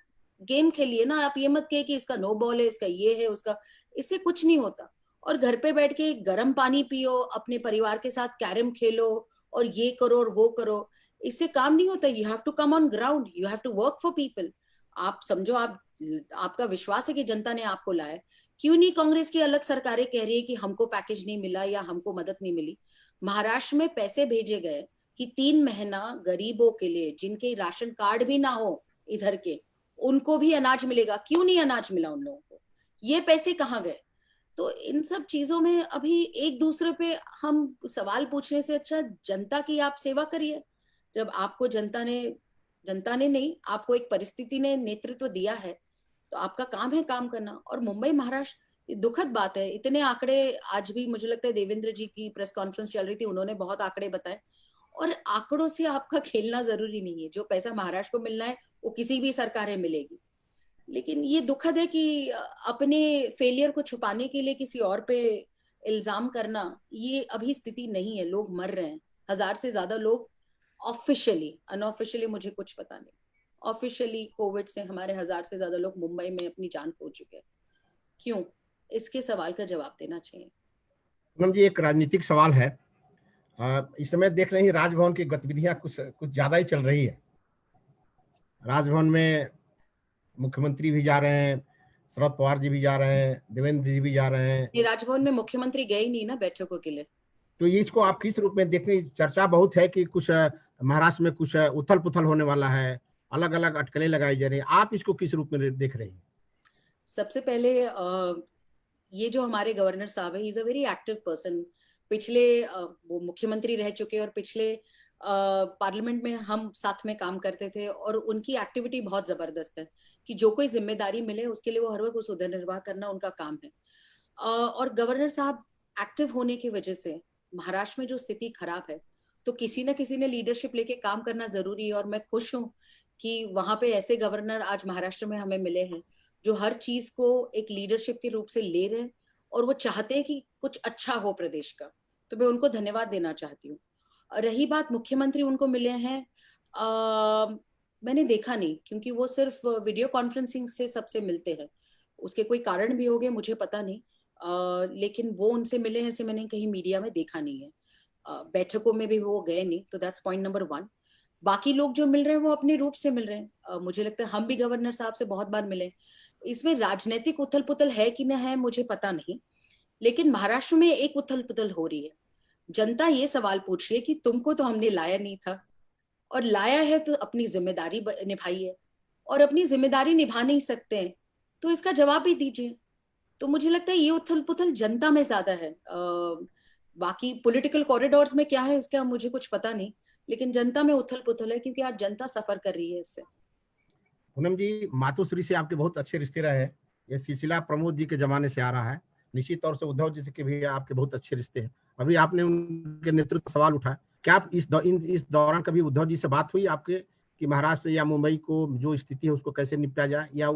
गेम खेलिए ना। आप ये मत कहे कि इसका नो बॉल है, इसका ये है, उसका, इससे कुछ नहीं होता। और घर पे बैठ के गर्म पानी पियो, अपने परिवार के साथ कैरम खेलो और ये करो और वो करो, इससे काम नहीं होता। You have to come on ground, you have to work for people. आप समझो, आपका विश्वास है कि जनता ने आपको लाया। क्यों नहीं कांग्रेस की अलग सरकारें कह रही है कि हमको पैकेज नहीं मिला या हमको मदद नहीं मिली? महाराष्ट्र में पैसे भेजे गए कि 3 महीना गरीबों के लिए जिनके राशन कार्ड भी ना हो इधर के, उनको भी अनाज मिलेगा। क्यों नहीं अनाज मिला उन लोगों को? ये पैसे कहाँ गए? तो इन सब चीजों में अभी एक दूसरे पे हम सवाल पूछने से अच्छा जनता की आप सेवा करिए। जब आपको जनता ने नहीं, आपको एक परिस्थिति ने नेतृत्व दिया है तो आपका काम है काम करना। और मुंबई महाराष्ट्र ये दुखद बात है। इतने आंकड़े आज भी मुझे लगता है देवेंद्र जी की प्रेस कॉन्फ्रेंस चल रही थी, उन्होंने बहुत आंकड़े बताए। और आंकड़ों से आपका खेलना जरूरी नहीं है। जो पैसा महाराष्ट्र को मिलना है वो किसी भी सरकार में मिलेगी। लेकिन ये दुखद है कि अपने फेलियर को छुपाने के लिए किसी और पे इल्जाम करना, ये अभी स्थिति नहीं है। लोग मर रहे हैं, 1000 से ज्यादा लोग ऑफिशियली, अनऑफिशियली मुझे कुछ पता नहीं, ऑफिशियली कोविड से हमारे 1000 से ज्यादा लोग मुंबई में अपनी जान खो चुके हैं। क्यों? इसके सवाल का जवाब देना चाहिए। पूनम जी, एक राजनीतिक सवाल है। इस समय देख रहे हैं राजभवन की गतिविधियां कुछ कुछ ज्यादा ही चल रही है। राजभवन में मुख्यमंत्री भी जा रहे हैं, शरद पवार जी भी जा रहे हैं, देवेंद्र जी भी जा रहे हैं। ये राजभवन में मुख्यमंत्री गए ही नहीं ना बैठकों के लिए। तो ये इसको आप किस रूप में देखते हैं? चर्चा बहुत है कि कुछ महाराष्ट्र में कुछ उथल पुथल होने वाला है, अलग अलग अटकलें लगाई जा रही है। आप इसको किस रूप में देख रहे हैं? सबसे पहले ये जो हमारे गवर्नर साहब है, he is a very active person. पिछले वो मुख्यमंत्री रह चुके और पिछले पार्लियामेंट में हम साथ में काम करते थे और उनकी एक्टिविटी बहुत जबरदस्त है कि जो कोई जिम्मेदारी मिले उसके लिए वो हर वक्त उस उधर निर्वाह करना उनका काम है। और गवर्नर साहब एक्टिव होने की वजह से महाराष्ट्र में जो स्थिति खराब है, तो किसी न किसी ने लीडरशिप लेके काम करना जरूरी है। और मैं खुश हूँ कि वहां पे ऐसे गवर्नर आज महाराष्ट्र में हमें मिले हैं जो हर चीज को एक लीडरशिप के रूप से ले रहे हैं और वो चाहते हैं कि कुछ अच्छा हो प्रदेश का। तो मैं उनको धन्यवाद देना चाहती हूँ। रही बात मुख्यमंत्री उनको मिले हैं, मैंने देखा नहीं, क्योंकि वो सिर्फ वीडियो कॉन्फ्रेंसिंग से सबसे मिलते हैं। उसके कोई कारण भी होंगे, मुझे पता नहीं। लेकिन वो उनसे मिले हैं ऐसे मैंने कहीं मीडिया में देखा नहीं है। बैठकों में भी वो गए नहीं, तो दैट्स पॉइंट नंबर 1। बाकी लोग जो मिल रहे हैं वो अपने रूप से मिल रहे हैं। मुझे लगता है हम भी गवर्नर साहब से बहुत बार मिले। इसमें राजनीतिक उथल पुथल है कि न है मुझे पता नहीं, लेकिन महाराष्ट्र में एक उथल पुथल हो रही है। जनता ये सवाल पूछ रही है कि तुमको तो हमने लाया नहीं था, और लाया है तो अपनी जिम्मेदारी निभाई है, और अपनी जिम्मेदारी निभा नहीं सकते हैं तो इसका जवाब भी दीजिए। तो मुझे लगता है ये उथल पुथल जनता में ज्यादा है। बाकी पॉलिटिकल कॉरिडोर्स में क्या है इसका मुझे कुछ पता नहीं, लेकिन जनता में उथल पुथल है क्योंकि आज जनता सफर कर रही है इससे। पूनम जी, मातोश्री से आपके बहुत अच्छे रिश्ते रहे हैं। ये सिलसिला प्रमोद जी के जमाने से आ रहा है। निश्चित तौर से उद्धव जी से के भी आपके बहुत अच्छे रिश्ते हैं। अभी आपने उनके नेतृत्व का सवाल उठाया, क्या आप इस दौरान कभी उद्धव जी से बात हुई आपके कि महाराष्ट्र या मुंबई को जो स्थिति है उसको कैसे निपटा जाए, या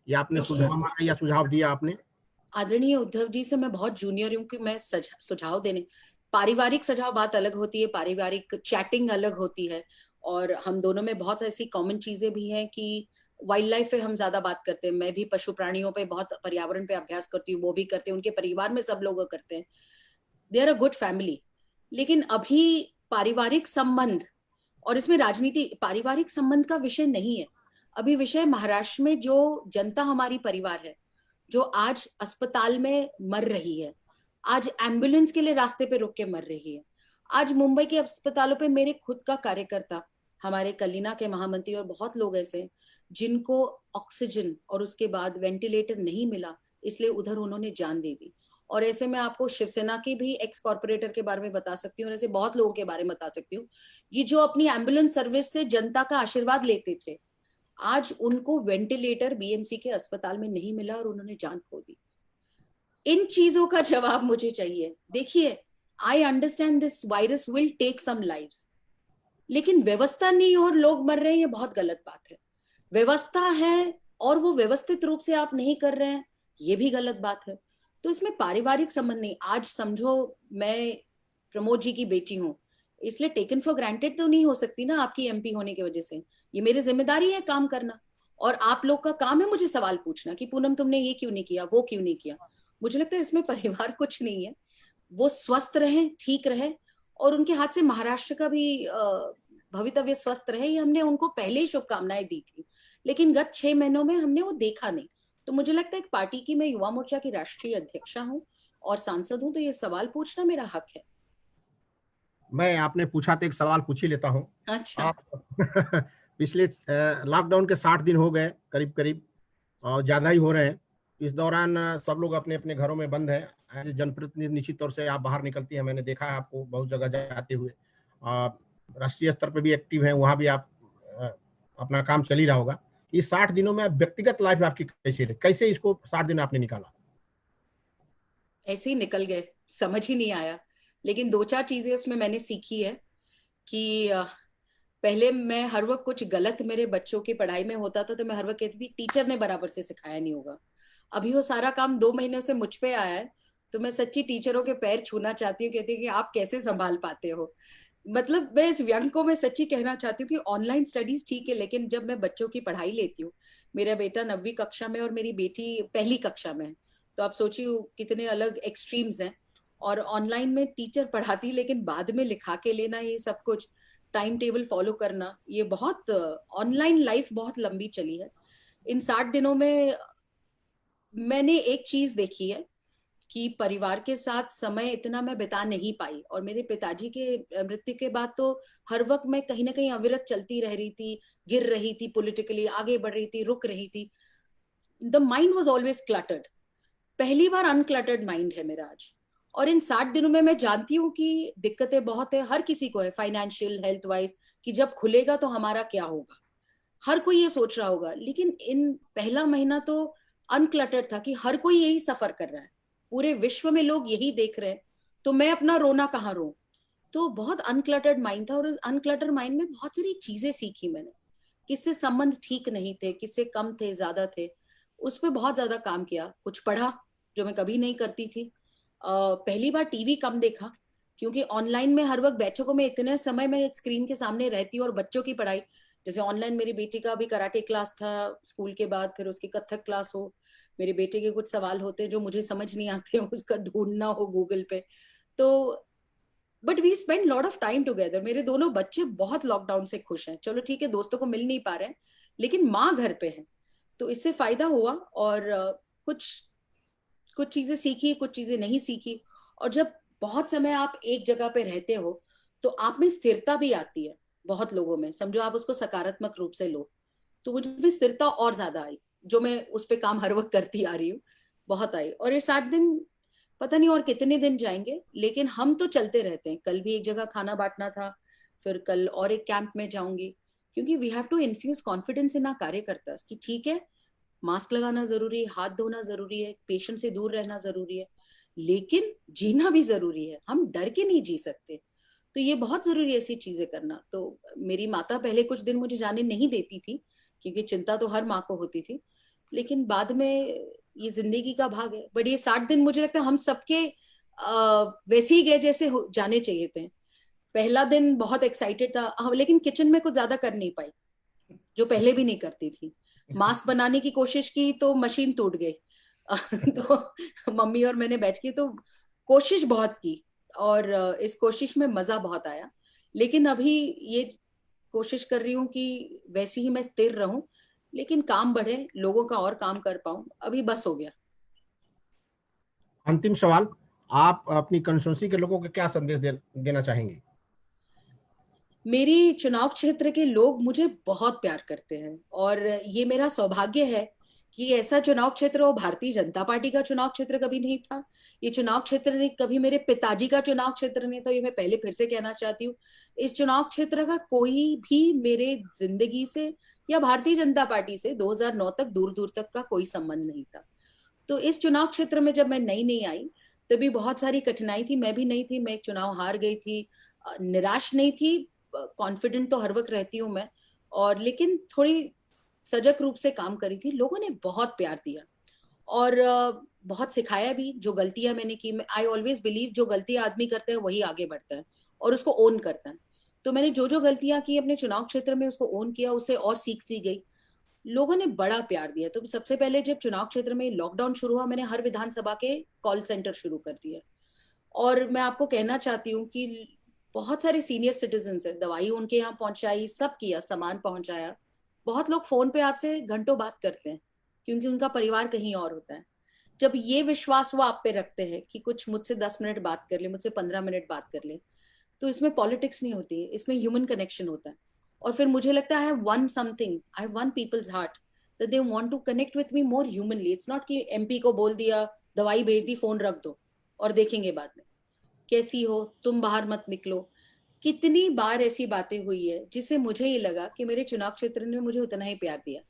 आपने सुझाव मांगा या सुझाव दिया आपने? आदरणीय उद्धव जी से मैं बहुत जूनियर हूँ कि मैं सुझाव देने, पारिवारिक सुझाव बात अलग होती है, पारिवारिक चैटिंग अलग होती है। और हम दोनों में बहुत ऐसी कॉमन चीजें भी हैं कि वाइल्ड लाइफ पे हम ज्यादा बात करते हैं। मैं भी पशु प्राणियों पे बहुत, पर्यावरण पे अभ्यास करती हूँ, वो भी करते हैं, उनके परिवार में सब लोग करते हैं। They are a good family. लेकिन अभी पारिवारिक संबंध, और इसमें राजनीति पारिवारिक संबंध का विषय नहीं है। अभी विषय महाराष्ट्र में जो जनता हमारी परिवार है, जो आज अस्पताल में मर रही है, आज एम्बुलेंस के लिए रास्ते पे रुक के मर रही है, आज मुंबई के अस्पतालों पे मेरे खुद का कार्यकर्ता, हमारे कलीना के महामंत्री और बहुत लोग ऐसे जिनको ऑक्सीजन और उसके बाद वेंटिलेटर नहीं मिला, इसलिए उधर उन्होंने जान दे दी। और ऐसे में आपको शिवसेना की भी एक्स कॉर्पोरेटर के बारे में बता सकती हूँ, और ऐसे बहुत लोगों के बारे में बता सकती हूँ, ये जो अपनी एम्बुलेंस सर्विस से जनता का आशीर्वाद लेते थे, आज उनको वेंटिलेटर बीएमसी के अस्पताल में नहीं मिला और उन्होंने जान खो दी। इन चीजों का जवाब मुझे चाहिए। देखिए, I understand this virus will take some lives, लेकिन व्यवस्था नहीं और लोग मर रहे हैं, ये बहुत गलत बात है। व्यवस्था है और वो व्यवस्थित रूप से आप नहीं कर रहे हैं, ये भी गलत बात है। तो इसमें पारिवारिक संबंध नहीं। आज समझो मैं प्रमोद जी की बेटी हूँ, इसलिए टेकन फॉर ग्रांटेड तो नहीं हो सकती ना आपकी एमपी होने की वजह से। ये मेरी जिम्मेदारी है काम करना, और आप लोग का काम है मुझे सवाल पूछना कि पूनम तुमने ये क्यों नहीं किया, वो क्यों नहीं किया। मुझे लगता है इसमें परिवार कुछ नहीं है। वो स्वस्थ रहे, ठीक रहे, और उनके हाथ से महाराष्ट्र का भी भवितव्य स्वस्थ रहे, ये हमने उनको पहले ही शुभकामनाएं दी थी, लेकिन गत 6 महीनों में हमने वो देखा नहीं। तो मुझे लगता है एक पार्टी की, मैं युवा मोर्चा की राष्ट्रीय अध्यक्षा हूँ और सांसद हूँ, तो ये सवाल पूछना मेरा हक है। मैं, आपने पूछा तो एक सवाल पूछ ही लेता हूँ। अच्छा। आप पिछले लॉकडाउन के 60 दिन हो गए करीब करीब, और ज्यादा ही हो रहे हैं। इस दौरान सब लोग अपने अपने घरों में बंद हैं। एज जनप्रतिनिधि निश्चित तौर से आप बाहर निकलती हैं, मैंने देखा है आपको बहुत जगह जाते हुए। राष्ट्रीय स्तर पर भी एक्टिव हैं, वहां भी आप अपना काम चल ही रहा होगा। इस 60 दिनों में व्यक्तिगत लाइफ आपकी कैसे रही, कैसे इसको 60 दिन आपने निकाला? ऐसे ही निकल गए, समझ ही नहीं आया। लेकिन 2-4 चीजें उसमें मैंने सीखी है कि पहले मैं हर वक्त कुछ गलत मेरे बच्चों की पढ़ाई में होता था तो मैं हर वक्त कहती थी टीचर ने बराबर से सिखाया नहीं होगा। अभी वो सारा काम 2 महीने से मुझ पे आया है, तो मैं सच्ची टीचरों के पैर छूना चाहती हूँ, कहती हूँ कि आप कैसे संभाल पाते हो। मतलब मैं इस व्यंग को मैं सच्ची कहना चाहती हूँ कि ऑनलाइन स्टडीज ठीक है, लेकिन जब मैं बच्चों की पढ़ाई लेती हूँ, मेरा बेटा 9वीं कक्षा में और मेरी बेटी पहली कक्षा में है, तो आप सोचिए कितने अलग एक्सट्रीम्स हैं। और ऑनलाइन में टीचर पढ़ाती लेकिन बाद में लिखा के लेना, ये सब कुछ टाइम टेबल फॉलो करना, ये बहुत ऑनलाइन लाइफ बहुत लंबी चली है। इन 60 दिनों में मैंने एक चीज देखी है कि परिवार के साथ समय इतना मैं बिता नहीं पाई। और मेरे पिताजी के मृत्यु के बाद तो हर वक्त मैं कहीं ना कहीं अविरत चलती रह रही थी, गिर रही थी पॉलिटिकली, आगे बढ़ रही थी, रुक रही थी। The mind was always cluttered. पहली बार अनक्लटर्ड माइंड है मेरा आज। और इन 60 दिनों में मैं जानती हूँ कि दिक्कतें बहुत है, हर किसी को है, फाइनेंशियल, हेल्थ वाइज, कि जब खुलेगा तो हमारा क्या होगा, हर कोई ये सोच रहा होगा। लेकिन इन पहला महीना तो अनक्लटर्ड था कि हर कोई यही सफर कर रहा है, पूरे विश्व में लोग यही देख रहे हैं, तो मैं अपना रोना कहाँ रो। तो बहुत अनक्लटर्ड माइंड था, और अनक्लटर्ड माइंड में बहुत सारी चीजें सीखी मैंने। किससे संबंध ठीक नहीं थे, किससे कम थे, ज्यादा थे, उस पर बहुत ज्यादा काम किया। कुछ पढ़ा जो मैं कभी नहीं करती थी। पहली बार टीवी कम देखा, क्योंकि ऑनलाइन में हर वक्त बैठकों में इतने समय में स्क्रीन के सामने रहती हूँ। और बच्चों की पढ़ाई, जैसे ऑनलाइन मेरी बेटी का अभी कराटे क्लास था स्कूल के बाद, फिर उसकी कथक क्लास हो, मेरे बेटे के कुछ सवाल होते हैं जो मुझे समझ नहीं आते, उसका ढूंढना हो गूगल पे। तो but we spend lot of time together. मेरे दोनों बच्चे बहुत लॉकडाउन से खुश हैं। चलो ठीक है, दोस्तों को मिल नहीं पा रहे हैं, लेकिन माँ घर पे है, तो इससे फायदा हुआ। और कुछ कुछ चीजें सीखी, कुछ चीजें नहीं सीखी। और जब बहुत समय आप एक जगह पे रहते हो तो आप में स्थिरता भी आती है। बहुत लोगों में, समझो आप उसको सकारात्मक रूप से लो, तो मुझ में स्थिरता और ज्यादा आई, जो मैं उस पर काम हर वक्त करती आ रही हूँ, बहुत आई। और ये 60 दिन पता नहीं और कितने दिन जाएंगे, लेकिन हम तो चलते रहते हैं। कल भी एक जगह खाना बांटना था, फिर कल और एक कैंप में जाऊंगी, क्योंकि we have to infuse confidence in our कार्यकर्ता कि ठीक है, मास्क लगाना जरूरी है, हाथ धोना जरूरी है, पेशेंट से दूर रहना जरूरी है, लेकिन जीना भी जरूरी है, हम डर के नहीं जी सकते। तो ये बहुत जरूरी है ऐसी चीजें करना। तो मेरी माता पहले कुछ दिन मुझे जाने नहीं देती थी, क्योंकि चिंता तो हर माँ को होती थी, लेकिन बाद में ये जिंदगी का भाग है। बट ये 60 दिन मुझे लगता है हम सबके वैसे ही गए जैसे जाने चाहिए थे। पहला दिन बहुत एक्साइटेड था, लेकिन किचन में कुछ ज्यादा कर नहीं पाई, जो पहले भी नहीं करती थी। मास्क बनाने की कोशिश की तो मशीन टूट गई। तो मम्मी और मैंने बैठ के तो कोशिश बहुत की, और इस कोशिश में मजा बहुत आया। लेकिन अभी ये कोशिश कर रही हूँ कि वैसे ही मैं स्थिर रहूं, लेकिन काम बढ़े, लोगों का और काम कर पाऊं। अभी बस हो गया। अंतिम सवाल, आप अपनी कंस्टिट्यूंसी के लोगों को क्या संदेश देना चाहेंगे? मेरी चुनाव क्षेत्र के लोग मुझे बहुत प्यार करते हैं, और ये मेरा सौभाग्य है कि ऐसा चुनाव क्षेत्र, वो भारतीय जनता पार्टी का चुनाव क्षेत्र कभी नहीं था। ये चुनाव क्षेत्र नहीं, कभी मेरे पिताजी का चुनाव क्षेत्र नहीं था, ये मैं पहले फिर से कहना चाहती हूँ। इस चुनाव क्षेत्र का कोई भी मेरे जिंदगी से या भारतीय जनता पार्टी से 2009 तक दूर दूर तक का कोई संबंध नहीं था। तो इस चुनाव क्षेत्र में जब मैं नई नई आई, तभी बहुत सारी कठिनाई थी, मैं भी नई थी, मैं एक चुनाव हार गई थी। निराश नहीं थी, कॉन्फिडेंट तो हर वक्त रहती हूँ मैं, और लेकिन थोड़ी सजग रूप से काम करी थी। लोगों ने बहुत प्यार दिया, और बहुत सिखाया भी। जो गलतियां मैंने की, आई ऑलवेज बिलीव जो गलतियां आदमी करते हैं वही आगे बढ़ता है और उसको ओन करता है। तो मैंने जो जो गलतियां की अपने चुनाव क्षेत्र में, उसको ओन किया, उससे और सीखती गई। लोगों ने बड़ा प्यार दिया। तो सबसे पहले जब चुनाव क्षेत्र में लॉकडाउन शुरू हुआ, मैंने हर विधानसभा के कॉल सेंटर शुरू कर दिया। और मैं आपको कहना चाहती हूँ कि बहुत सारे सीनियर सिटीजन है, दवाई उनके यहाँ पहुंचाई, सब किया, सामान पहुंचाया। बहुत लोग फोन पे आपसे घंटों बात करते हैं, क्योंकि उनका परिवार कहीं और होता है। जब ये विश्वास वो आप पे रखते हैं कि कुछ मुझसे 10 मिनट बात कर ले, मुझसे 15 मिनट बात कर ले, तो इसमें पॉलिटिक्स नहीं होती है, इसमें ह्यूमन कनेक्शन होता है। और फिर मुझे लगता है won something, I won people's heart, that they want to connect with me more humanly. It's not कि एमपी को बोल दिया, दवाई भेज दी, फोन रख दो और देखेंगे बाद में, कैसी हो तुम, बाहर मत निकलो। कितनी बार ऐसी बातें हुई है जिससे मुझे ये लगा कि मेरे चुनाव क्षेत्र ने मुझे उतना ही प्यार दिया,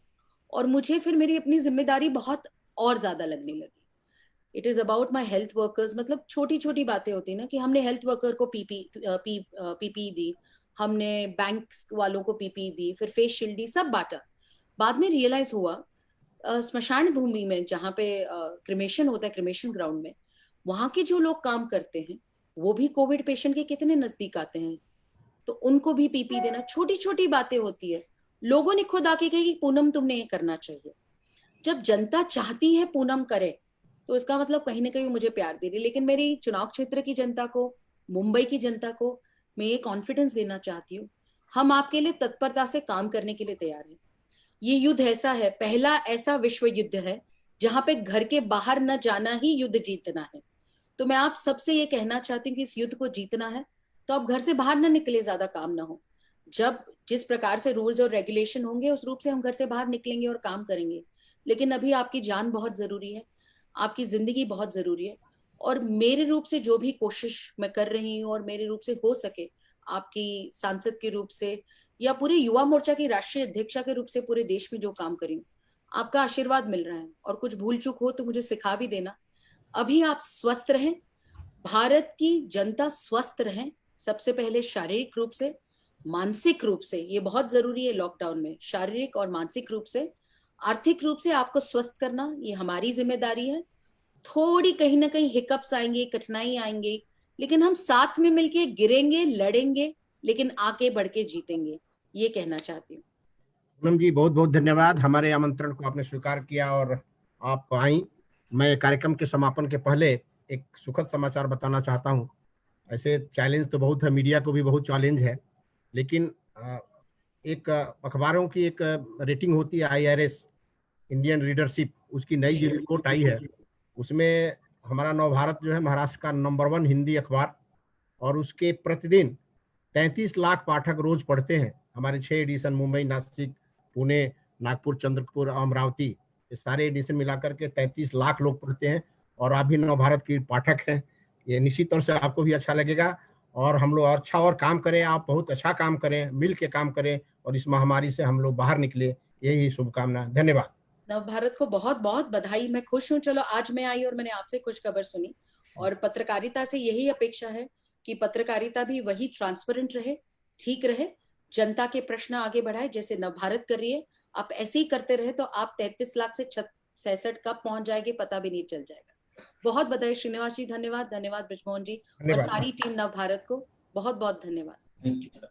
और मुझे फिर मेरी अपनी जिम्मेदारी बहुत और ज्यादा लगने लगी। It is about my health workers. मतलब छोटी छोटी बातें होती है ना, कि हमने हेल्थ वर्कर को पीपी दी, हमने बैंक वालों को पीपी दी, फिर फेस शील्ड दी, सब बांटा। बाद में रियलाइज हुआ स्मशान भूमि में जहाँ पे क्रिमेशन होता है, क्रिमेशन ग्राउंड में, वहां के जो लोग काम करते हैं वो भी कोविड पेशेंट के कितने नजदीक आते हैं, तो उनको भी पीपी देना। छोटी छोटी बातें होती है। लोगों ने खुद आके कही कि पूनम तुमने ये करना चाहिए। जब जनता चाहती है पूनम करे, तो इसका मतलब कहीं ना कहीं मुझे प्यार दे रही। लेकिन मेरी चुनाव क्षेत्र की जनता को, मुंबई की जनता को मैं ये कॉन्फिडेंस देना चाहती हूँ, हम आपके लिए तत्परता से काम करने के लिए तैयार हैं। ये युद्ध ऐसा है, पहला ऐसा विश्व युद्ध है जहां पे घर के बाहर न जाना ही युद्ध जीतना है। तो मैं आप सबसे ये कहना चाहती हूँ कि इस युद्ध को जीतना है तो आप घर से बाहर ना निकले, ज्यादा काम ना हो। जब जिस प्रकार से रूल्स और रेगुलेशन होंगे उस रूप से हम घर से बाहर निकलेंगे और काम करेंगे। लेकिन अभी आपकी जान बहुत जरूरी है, आपकी जिंदगी बहुत जरूरी है। और मेरे रूप से जो भी कोशिश मैं कर रही हूँ, और मेरे रूप से हो सके, आपकी सांसद के रूप से या पूरे युवा मोर्चा की राष्ट्रीय अध्यक्षा के रूप से पूरे देश में जो काम करी, आपका आशीर्वाद मिल रहा है। और कुछ भूल चूक हो तो मुझे सिखा भी देना। अभी आप स्वस्थ रहें, भारत की जनता स्वस्थ रहें, सबसे पहले शारीरिक रूप से, मानसिक रूप से, ये बहुत जरूरी है लॉकडाउन में, शारीरिक और मानसिक रूप से। आर्थिक रूप से आपको स्वस्थ करना ये हमारी जिम्मेदारी है। थोड़ी कहीं ना कहीं हिकअप्स आएंगे, कठिनाई आएंगे, लेकिन हम साथ में मिलके गिरेंगे, लड़ेंगे, लेकिन आगे बढ़ के जीतेंगे, ये कहना चाहती हूँ। पूनम जी बहुत बहुत धन्यवाद, हमारे आमंत्रण को आपने स्वीकार किया और आप आई। मैं कार्यक्रम के समापन के पहले एक सुखद समाचार बताना चाहता हूँ। ऐसे चैलेंज तो बहुत है, मीडिया को भी बहुत चैलेंज है, लेकिन एक अखबारों की एक रेटिंग होती है IRS, इंडियन रीडरशिप, उसकी नई जो रिपोर्ट आई है उसमें हमारा नवभारत जो है महाराष्ट्र का नंबर 1 हिंदी अखबार, और उसके प्रतिदिन 33 लाख पाठक रोज पढ़ते हैं। हमारे 6 एडिशन मुंबई, नासिक, पुणे, नागपुर, चंद्रपुर, अमरावती, ये सारे एडिशन मिलाकर के 33 लाख लोग पढ़ते हैं। और आप भी नवभारत की पाठक हैं, ये निश्चित तौर से आपको भी अच्छा लगेगा। और हम लोग अच्छा और काम करें, आप बहुत अच्छा काम करें, मिल के काम करें और इस महामारी से हम लोग बाहर निकले, यही शुभकामना। धन्यवाद। नव भारत को बहुत बहुत बधाई। मैं खुश हूँ, चलो आज मैं आई और मैंने आपसे कुछ खबर सुनी। और पत्रकारिता से यही अपेक्षा है कि पत्रकारिता भी वही ट्रांसपेरेंट रहे, ठीक रहे, जनता के प्रश्न आगे बढ़ाए जैसे नव भारत कर रही है। आप ऐसे ही करते रहे तो आप 33 लाख से 66 कब पहुंच जाएंगे पता भी नहीं चल जाएगा। बहुत बधाई श्रीनिवास जी, धन्यवाद। धन्यवाद ब्रिजमोहन जी और धन्यवाद। सारी टीम नव भारत को बहुत बहुत धन्यवाद। Thank you.